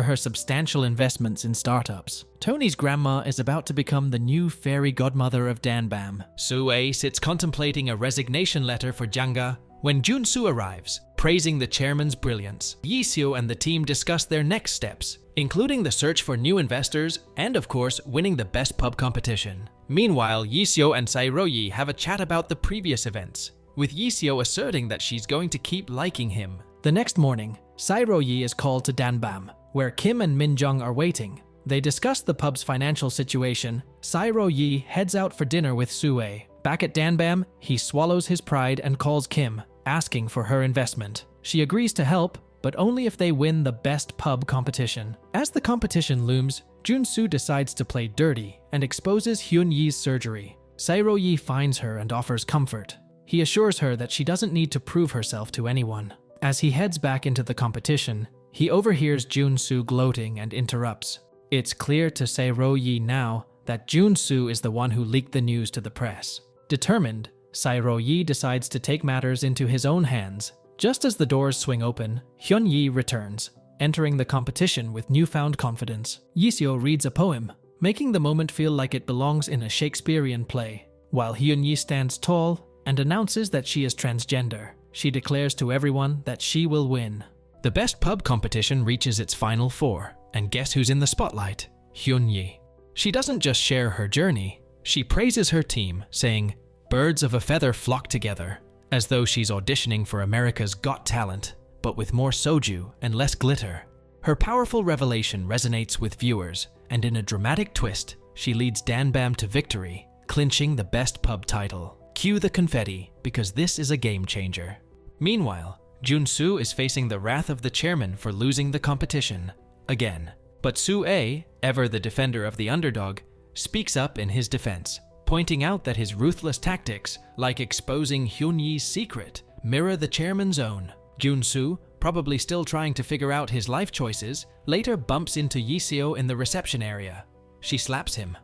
Speaker 1: her substantial investments in startups. Tony's grandma is about to become the new fairy godmother of Danbam. Soo-ae sits contemplating a resignation letter for Janga when Jun-soo arrives, praising the chairman's brilliance. Yi-seo and the team discuss their next steps, including the search for new investors and, of course, winning the best pub competition. Meanwhile, Yi-seo and Sae-ro-yi have a chat about the previous events, with Yiseo asserting that she's going to keep liking him. The next morning, Sae-ro-yi is called to Danbam, where Kim and Min-jung are waiting. They discuss the pub's financial situation. Sae-ro-yi heads out for dinner with Sue. Back at Danbam, he swallows his pride and calls Kim, asking for her investment. She agrees to help, but only if they win the best pub competition. As the competition looms, Jun-soo decides to play dirty and exposes Hyun-yi's surgery. Sae-ro-yi finds her and offers comfort. He assures her that she doesn't need to prove herself to anyone. As he heads back into the competition, he overhears Jun-soo gloating and interrupts. It's clear to Sae-ro-yi now that Jun-soo is the one who leaked the news to the press. Determined, Sae-ro-yi decides to take matters into his own hands. Just as the doors swing open, Hyun-yi returns, entering the competition with newfound confidence. Yiseo reads a poem, making the moment feel like it belongs in a Shakespearean play. While Hyun-yi stands tall and announces that she is transgender, she declares to everyone that she will win. The best pub competition reaches its final four, and guess who's in the spotlight? Hyun-yi. She doesn't just share her journey, she praises her team, saying, "Birds of a feather flock together," as though she's auditioning for America's Got Talent, but with more soju and less glitter. Her powerful revelation resonates with viewers, and in a dramatic twist, she leads Danbam to victory, clinching the best pub title. Cue the confetti, because this is a game changer. Meanwhile, Jun-soo is facing the wrath of the chairman for losing the competition again. But Sue, ever the defender of the underdog, speaks up in his defense, pointing out that his ruthless tactics, like exposing Hyun-yi's secret, mirror the chairman's own. Jun-soo, probably still trying to figure out his life choices, later bumps into Yiseo in the reception area. She slaps him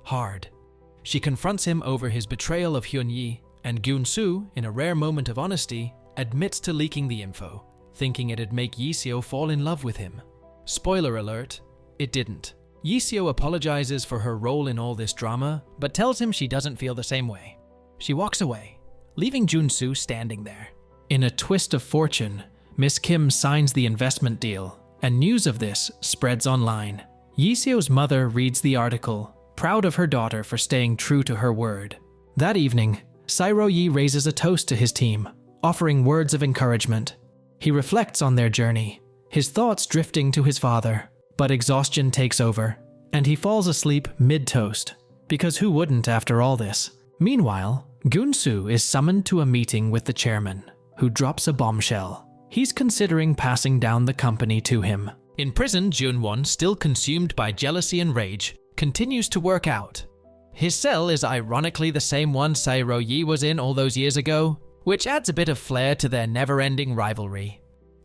Speaker 1: hard. She confronts him over his betrayal of Hyun-yi, and Jun-soo, in a rare moment of honesty, admits to leaking the info, thinking it'd make Yiseo fall in love with him. Spoiler alert, it didn't. Yiseo apologizes for her role in all this drama, but tells him she doesn't feel the same way. She walks away, leaving Jun-soo standing there. In a twist of fortune, Miss Kim signs the investment deal, and news of this spreads online. Yiseo's mother reads the article, proud of her daughter for staying true to her word. That evening, Sae-ro-yi raises a toast to his team, offering words of encouragement. He reflects on their journey, his thoughts drifting to his father, but exhaustion takes over, and he falls asleep mid-toast, because who wouldn't after all this? Meanwhile, Jun-soo is summoned to a meeting with the chairman, who drops a bombshell. He's considering passing down the company to him. In prison, Jun-won, still consumed by jealousy and rage, continues to work out. His cell is ironically the same one Sae-ro-yi was in all those years ago, which adds a bit of flair to their never-ending rivalry.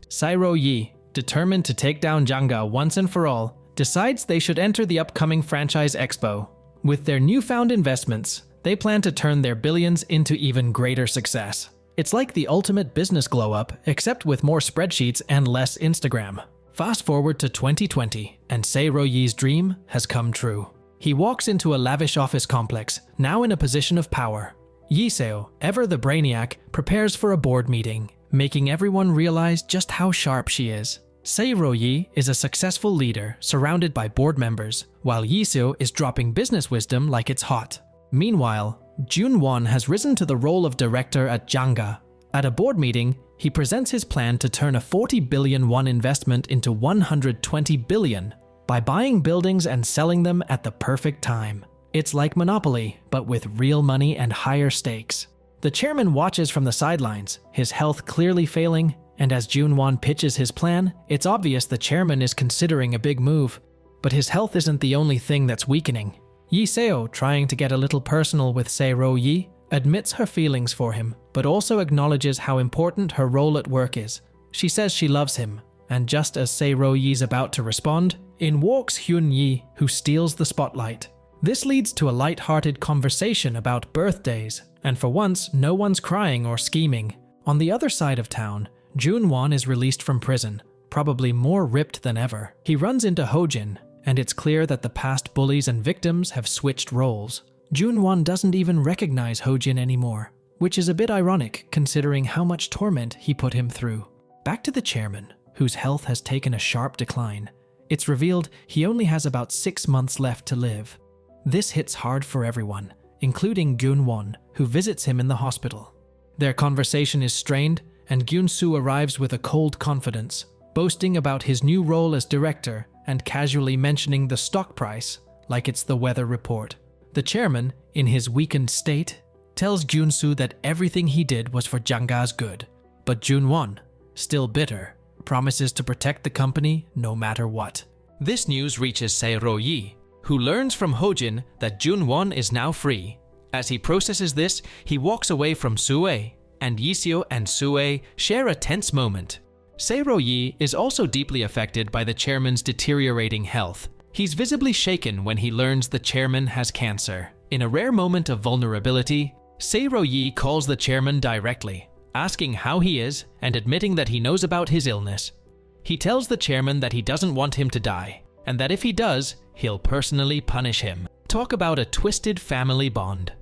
Speaker 1: Sae-ro-yi, determined to take down Janga once and for all, decides they should enter the upcoming franchise expo. With their newfound investments, they plan to turn their billions into even greater success. It's like the ultimate business glow-up, except with more spreadsheets and less Instagram. Fast forward to 2020, and Sae-ro-yi's dream has come true. He walks into a lavish office complex, now in a position of power. Yiseo, ever the brainiac, prepares for a board meeting, making everyone realize just how sharp she is. Sae-ro-yi is a successful leader surrounded by board members, while Yiseo is dropping business wisdom like it's hot. Meanwhile, Jun-won has risen to the role of director at Janga. At a board meeting, he presents his plan to turn a 40 billion won investment into 120 billion by buying buildings and selling them at the perfect time. It's like Monopoly, but with real money and higher stakes. The chairman watches from the sidelines, his health clearly failing, and as Jun-won pitches his plan, it's obvious the chairman is considering a big move. But his health isn't the only thing that's weakening. Yiseo, trying to get a little personal with Sae-ro-yi, admits her feelings for him, but also acknowledges how important her role at work is. She says she loves him, and just as Sae-ro-yi's about to respond, in walks Hyun-yi, who steals the spotlight. This leads to a light-hearted conversation about birthdays, and for once, no one's crying or scheming. On the other side of town, Jun-won is released from prison, probably more ripped than ever. He runs into Hojin, and it's clear that the past bullies and victims have switched roles. Jun-won doesn't even recognize Hojin anymore, which is a bit ironic considering how much torment he put him through. Back to the chairman, whose health has taken a sharp decline. It's revealed he only has about 6 months left to live. This hits hard for everyone, including Jun-won, who visits him in the hospital. Their conversation is strained, and Gyun-soo arrives with a cold confidence, boasting about his new role as director and casually mentioning the stock price like it's the weather report. The chairman, in his weakened state, tells Gyun-soo that everything he did was for Jang-ga's good, but Jun-won, still bitter, promises to protect the company no matter what. This news reaches Se-ro-yi, who learns from Hojin that Jun-won is now free. As he processes this, he walks away from Sue, and Yiseo and Sue share a tense moment. Se-ro-yi is also deeply affected by the chairman's deteriorating health. He's visibly shaken when he learns the chairman has cancer. In a rare moment of vulnerability, Se-ro-yi calls the chairman directly, asking how he is and admitting that he knows about his illness. He tells the chairman that he doesn't want him to die, and that if he does, he'll personally punish him. Talk about a twisted family bond.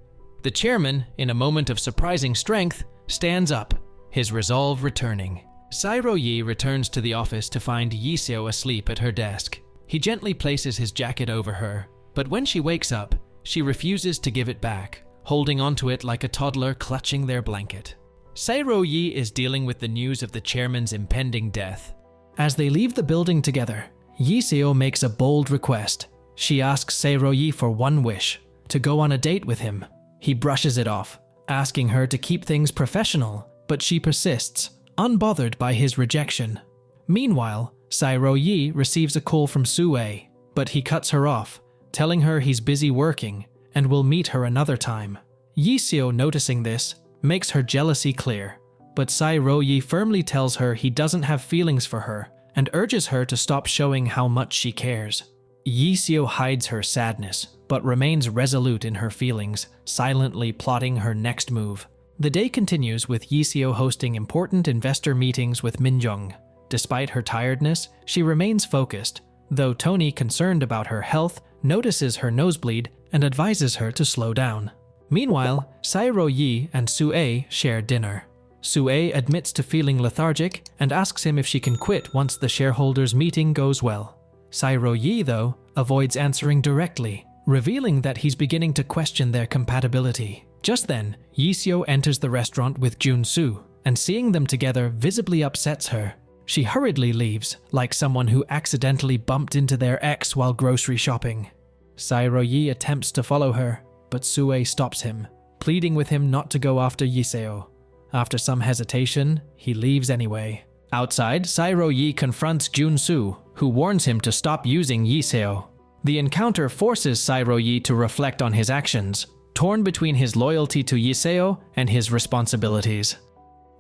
Speaker 1: The chairman, in a moment of surprising strength, stands up, his resolve returning. Se-ro-yi returns to the office to find Yiseo asleep at her desk. He gently places his jacket over her, but when she wakes up, she refuses to give it back, holding onto it like a toddler clutching their blanket. Se-ro-yi is dealing with the news of the chairman's impending death. As they leave the building together, Yiseo makes a bold request. She asks Se-ro-yi for one wish, to go on a date with him. He brushes it off, asking her to keep things professional, but she persists, unbothered by his rejection. Meanwhile, Se-ro-yi receives a call from Sue, but he cuts her off, telling her he's busy working and will meet her another time. Yiseo, noticing this, makes her jealousy clear, but Se-ro-yi firmly tells her he doesn't have feelings for her and urges her to stop showing how much she cares. Yiseo hides her sadness, but remains resolute in her feelings, silently plotting her next move. The day continues with Yiseo hosting important investor meetings with Minjung. Despite her tiredness, she remains focused, though Tony, concerned about her health, notices her nosebleed and advises her to slow down. Meanwhile, Se-ro-yi and Sue share dinner. Sue admits to feeling lethargic and asks him if she can quit once the shareholders' meeting goes well. Se-ro-yi, though, avoids answering directly, revealing that he's beginning to question their compatibility. Just then, Yiseo enters the restaurant with Jun-soo, and seeing them together visibly upsets her. She hurriedly leaves, like someone who accidentally bumped into their ex while grocery shopping. Se-ro-yi attempts to follow her, but Sue stops him, pleading with him not to go after Yiseo. After some hesitation, he leaves anyway. Outside, Se-ro-yi confronts Jun-soo, who warns him to stop using Yiseo. The encounter forces Se-ro-yi to reflect on his actions, torn between his loyalty to Yiseo and his responsibilities.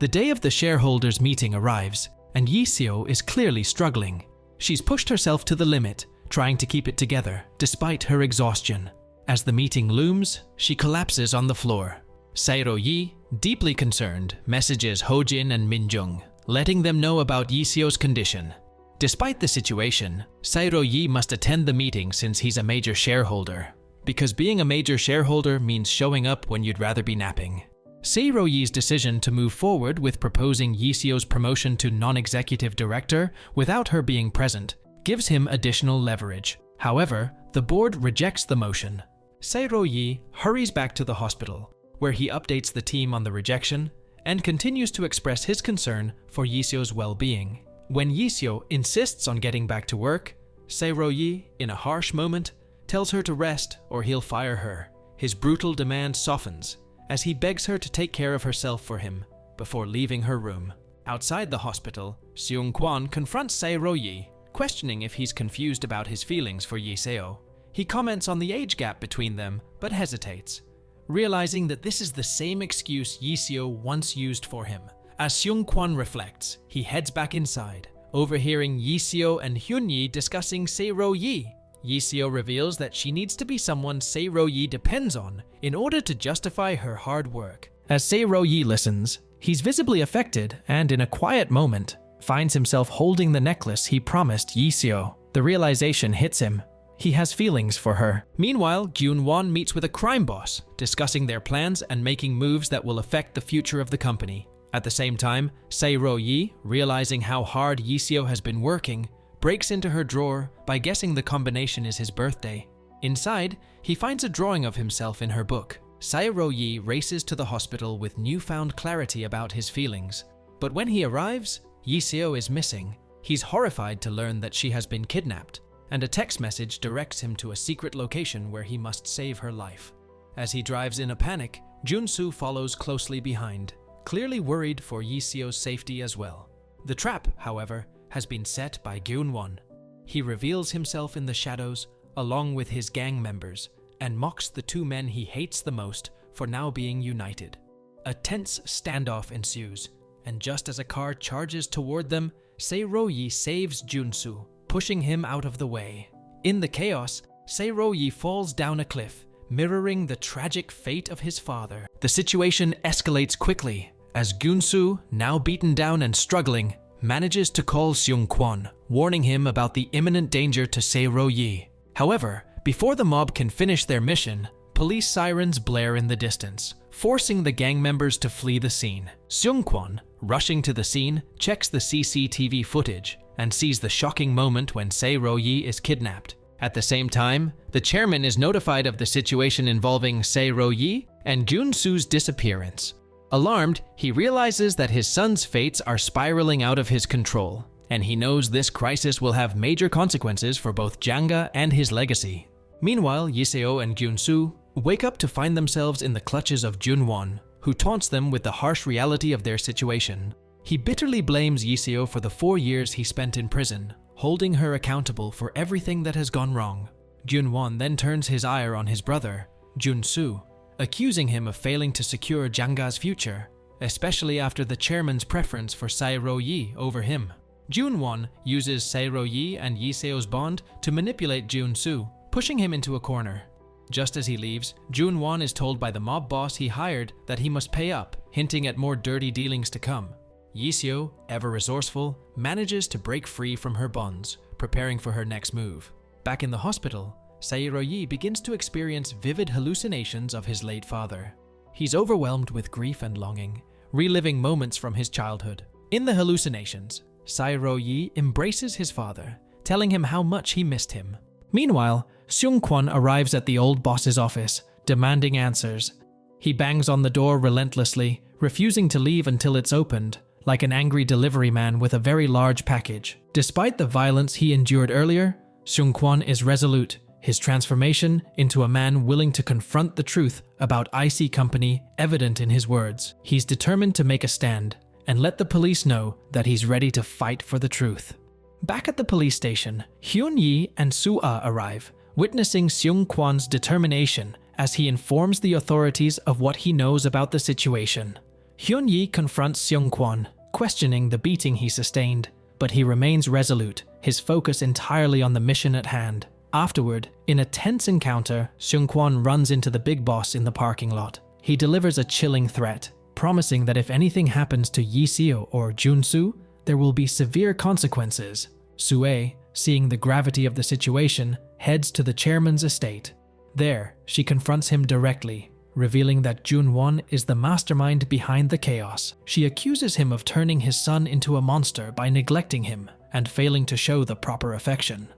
Speaker 1: The day of the shareholders' meeting arrives, and Yiseo is clearly struggling. She's pushed herself to the limit, trying to keep it together, despite her exhaustion. As the meeting looms, she collapses on the floor. Se-ro-yi, deeply concerned, messages Hojin and Minjung, letting them know about Yiseo's condition. Despite the situation, Se-ro-yi must attend the meeting since he's a major shareholder, because being a major shareholder means showing up when you'd rather be napping. Se-ro-yi's decision to move forward with proposing Yiseo's promotion to non-executive director without her being present gives him additional leverage. However, the board rejects the motion. Se-ro-yi hurries back to the hospital, where he updates the team on the rejection and continues to express his concern for Yiseo's well-being. When Yiseo insists on getting back to work, Se-ro-yi, in a harsh moment, tells her to rest or he'll fire her. His brutal demand softens as he begs her to take care of herself for him before leaving her room. Outside the hospital, Seung-kwan confronts Se-ro-yi, questioning if he's confused about his feelings for Yiseo. He comments on the age gap between them, but hesitates, realizing that this is the same excuse Yiseo once used for him. As Seung-kwan reflects, he heads back inside, overhearing Yiseo and Hyun-yi discussing Se-ro-yi. Yiseo reveals that she needs to be someone Se-ro-yi depends on in order to justify her hard work. As Se-ro-yi listens, he's visibly affected and, in a quiet moment, finds himself holding the necklace he promised Yiseo. The realization hits him. He has feelings for her. Meanwhile, Gyun-won meets with a crime boss, discussing their plans and making moves that will affect the future of the company. At the same time, Se-ro-yi, realizing how hard Yiseo has been working, breaks into her drawer by guessing the combination is his birthday. Inside, he finds a drawing of himself in her book. Sae-ro-yi races to the hospital with newfound clarity about his feelings. But when he arrives, Yi-seo is missing. He's horrified to learn that she has been kidnapped, and a text message directs him to a secret location where he must save her life. As he drives in a panic, Jun-soo follows closely behind, clearly worried for Yi-seo's safety as well. The trap, however, has been set by Gyun-won. He reveals himself in the shadows, along with his gang members, and mocks the two men he hates the most for now being united. A tense standoff ensues, and just as a car charges toward them, Sae-ro-yi saves Jun-soo, pushing him out of the way. In the chaos, Sae-ro-yi falls down a cliff, mirroring the tragic fate of his father. The situation escalates quickly, as Gyun-soo, now beaten down and struggling, manages to call Seung-kwon, warning him about the imminent danger to Sae-ro-yi. However, before the mob can finish their mission, police sirens blare in the distance, forcing the gang members to flee the scene. Seung-kwon, rushing to the scene, checks the CCTV footage and sees the shocking moment when Sae-ro-yi is kidnapped. At the same time, the chairman is notified of the situation involving Sae-ro-yi and Gyun-soo's disappearance. Alarmed, he realizes that his son's fates are spiraling out of his control, and he knows this crisis will have major consequences for both Janga and his legacy. Meanwhile, Yi-seo and Gyun-soo wake up to find themselves in the clutches of Jun-won, who taunts them with the harsh reality of their situation. He bitterly blames Yi-seo for the 4 years he spent in prison, holding her accountable for everything that has gone wrong. Jun-won then turns his ire on his brother, Jun-soo, accusing him of failing to secure Janga's future, especially after the chairman's preference for Sae-ro-yi over him. Jun-won uses Sae-ro-yi and Yi-seo's bond to manipulate Jun-soo, pushing him into a corner. Just as he leaves, Jun-won is told by the mob boss he hired that he must pay up, hinting at more dirty dealings to come. Yi-seo, ever resourceful, manages to break free from her bonds, preparing for her next move. Back in the hospital, Sae-ro-yi begins to experience vivid hallucinations of his late father. He's overwhelmed with grief and longing, reliving moments from his childhood. In the hallucinations, Sae-ro-yi embraces his father, telling him how much he missed him. Meanwhile, Seung-kwon arrives at the old boss's office, demanding answers. He bangs on the door relentlessly, refusing to leave until it's opened, like an angry delivery man with a very large package. Despite the violence he endured earlier, Seung-kwon is resolute, his transformation into a man willing to confront the truth about IC Company evident in his words. He's determined to make a stand and let the police know that he's ready to fight for the truth. Back at the police station, Hyun-yi and Soo-ah arrive, witnessing Seung-kwon's determination as he informs the authorities of what he knows about the situation. Hyun-yi confronts Seung-kwon, questioning the beating he sustained, but he remains resolute, his focus entirely on the mission at hand. Afterward, in a tense encounter, Seung-kwon runs into the big boss in the parking lot. He delivers a chilling threat, promising that if anything happens to Yi-seo or Jun-soo, there will be severe consequences. Sue, seeing the gravity of the situation, heads to the chairman's estate. There, she confronts him directly, revealing that Jun-won is the mastermind behind the chaos. She accuses him of turning his son into a monster by neglecting him and failing to show the proper affection.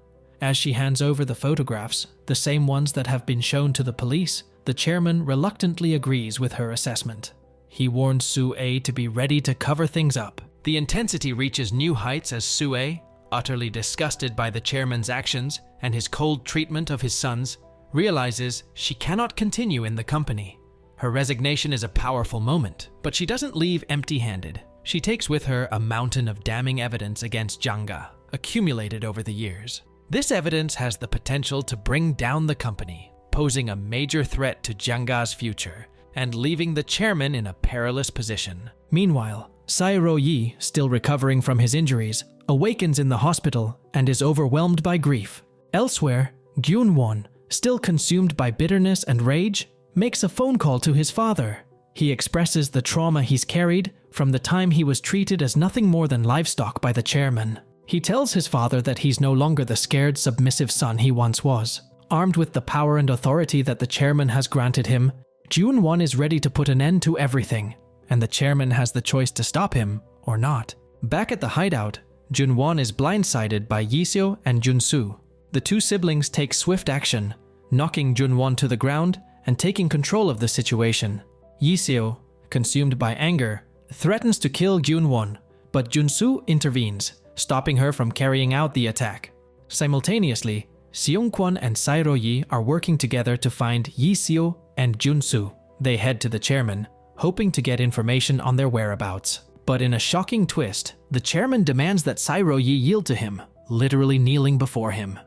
Speaker 1: As she hands over the photographs, the same ones that have been shown to the police, the chairman reluctantly agrees with her assessment. He warns Sue to be ready to cover things up. The intensity reaches new heights as Sue, utterly disgusted by the chairman's actions and his cold treatment of his sons, realizes she cannot continue in the company. Her resignation is a powerful moment, but she doesn't leave empty-handed. She takes with her a mountain of damning evidence against Janga, accumulated over the years. This evidence has the potential to bring down the company, posing a major threat to Janga's future and leaving the chairman in a perilous position. Meanwhile, Sae-ro-yi, still recovering from his injuries, awakens in the hospital and is overwhelmed by grief. Elsewhere, Gyun-won, still consumed by bitterness and rage, makes a phone call to his father. He expresses the trauma he's carried from the time he was treated as nothing more than livestock by the chairman. He tells his father that he's no longer the scared, submissive son he once was. Armed with the power and authority that the chairman has granted him, Jun-won is ready to put an end to everything, and the chairman has the choice to stop him or not. Back at the hideout, Jun-won is blindsided by Yi-seo and Jun-soo. The two siblings take swift action, knocking Jun-won to the ground and taking control of the situation. Yiseo, consumed by anger, threatens to kill Junwon, but Junsu intervenes, stopping her from carrying out the attack. Simultaneously, Seungkwon and Sairoyi are working together to find Yiseo and Junsu. They head to the chairman, hoping to get information on their whereabouts. But in a shocking twist, the chairman demands that Sairoyi yield to him, literally kneeling before him.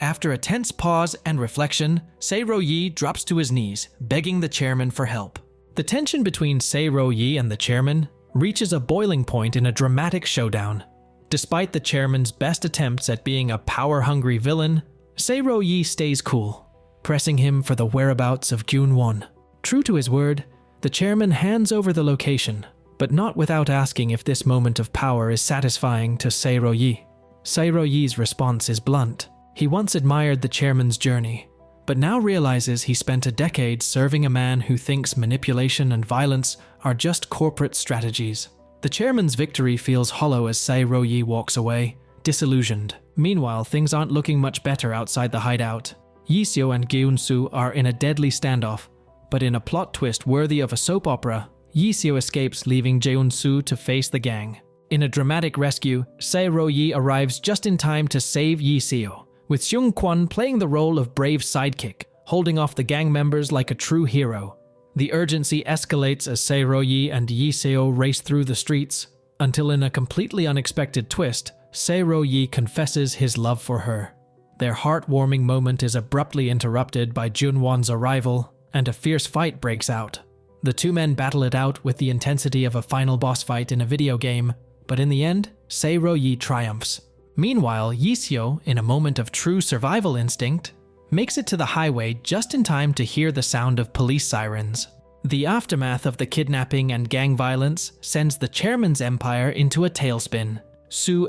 Speaker 1: After a tense pause and reflection, Sairoyi drops to his knees, begging the chairman for help. The tension between Sairoyi and the chairman reaches a boiling point in a dramatic showdown. Despite the chairman's best attempts at being a power-hungry villain, Sairoyi stays cool, pressing him for the whereabouts of Junwon. True to his word, the chairman hands over the location, but not without asking if this moment of power is satisfying to Sairoyi. Sairoyi's response is blunt. He once admired the chairman's journey, but now realizes he spent a decade serving a man who thinks manipulation and violence are just corporate strategies. The chairman's victory feels hollow as Sairoyi walks away, disillusioned. Meanwhile, things aren't looking much better outside the hideout. Yiseo and Geunsu are in a deadly standoff, but in a plot twist worthy of a soap opera, Yiseo escapes, leaving Geunsu to face the gang. In a dramatic rescue, Sairoyi arrives just in time to save Yiseo, with Seungkwon playing the role of brave sidekick, holding off the gang members like a true hero. The urgency escalates as Sairoyi and Yiseo race through the streets, until in a completely unexpected twist, Sairoyi confesses his love for her. Their heartwarming moment is abruptly interrupted by Junwon's arrival, and a fierce fight breaks out. The two men battle it out with the intensity of a final boss fight in a video game, but in the end, Sairoyi triumphs. Meanwhile, Yiseo, in a moment of true survival instinct, makes it to the highway just in time to hear the sound of police sirens. The aftermath of the kidnapping and gang violence sends the chairman's empire into a tailspin. Sue,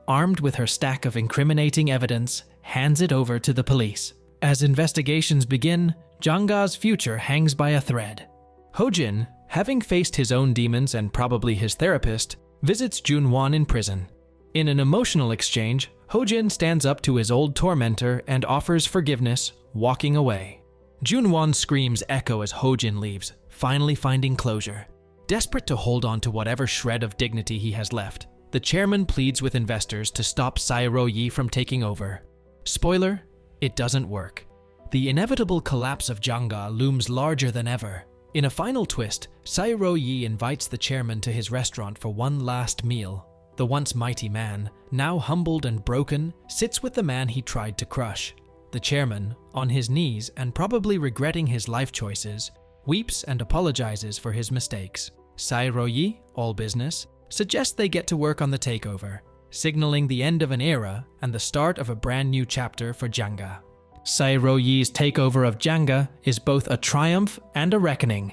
Speaker 1: armed with her stack of incriminating evidence, hands it over to the police. As investigations begin, Janga's future hangs by a thread. Hojin, having faced his own demons and probably his therapist, visits Junwon in prison. In an emotional exchange, Hojin stands up to his old tormentor and offers forgiveness, walking away. Junwon's screams echo as Hojin leaves, finally finding closure. Desperate to hold on to whatever shred of dignity he has left, the chairman pleads with investors to stop Sairoyi from taking over. Spoiler, it doesn't work. The inevitable collapse of Janga looms larger than ever. In a final twist, Sairoyi invites the chairman to his restaurant for one last meal. The once mighty man, now humbled and broken, sits with the man he tried to crush. The chairman, on his knees and probably regretting his life choices, weeps and apologizes for his mistakes. Sairoyi, all business, suggests they get to work on the takeover, signaling the end of an era and the start of a brand new chapter for Janga. Sairoyi's takeover of Janga is both a triumph and a reckoning.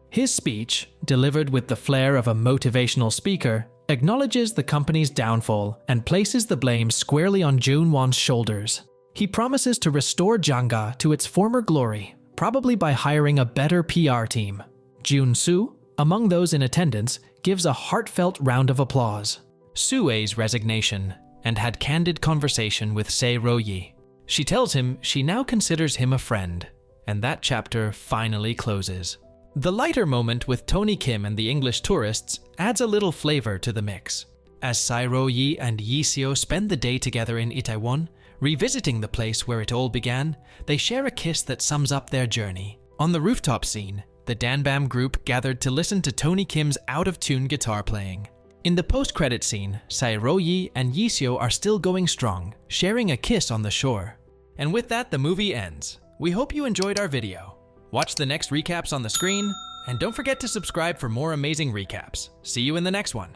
Speaker 1: His speech, delivered with the flair of a motivational speaker, acknowledges the company's downfall and places the blame squarely on Junwon's shoulders. He promises to restore Janga to its former glory, probably by hiring a better PR team. Junsu, among those in attendance, gives a heartfelt round of applause. Sue's resignation and had candid conversation with Sairoyi. She tells him she now considers him a friend, and that chapter finally closes. The lighter moment with Tony Kim and the English tourists adds a little flavor to the mix. As Sairoyi and Yiseo spend the day together in Itaewon, revisiting the place where it all began, they share a kiss that sums up their journey. On the rooftop scene, the Danbam group gathered to listen to Tony Kim's out-of-tune guitar playing. In the post-credit scene, Sairoyi and Yiseo are still going strong, sharing a kiss on the shore. And with that, the movie ends. We hope you enjoyed our video. Watch the next recaps on the screen, and don't forget to subscribe for more amazing recaps. See you in the next one.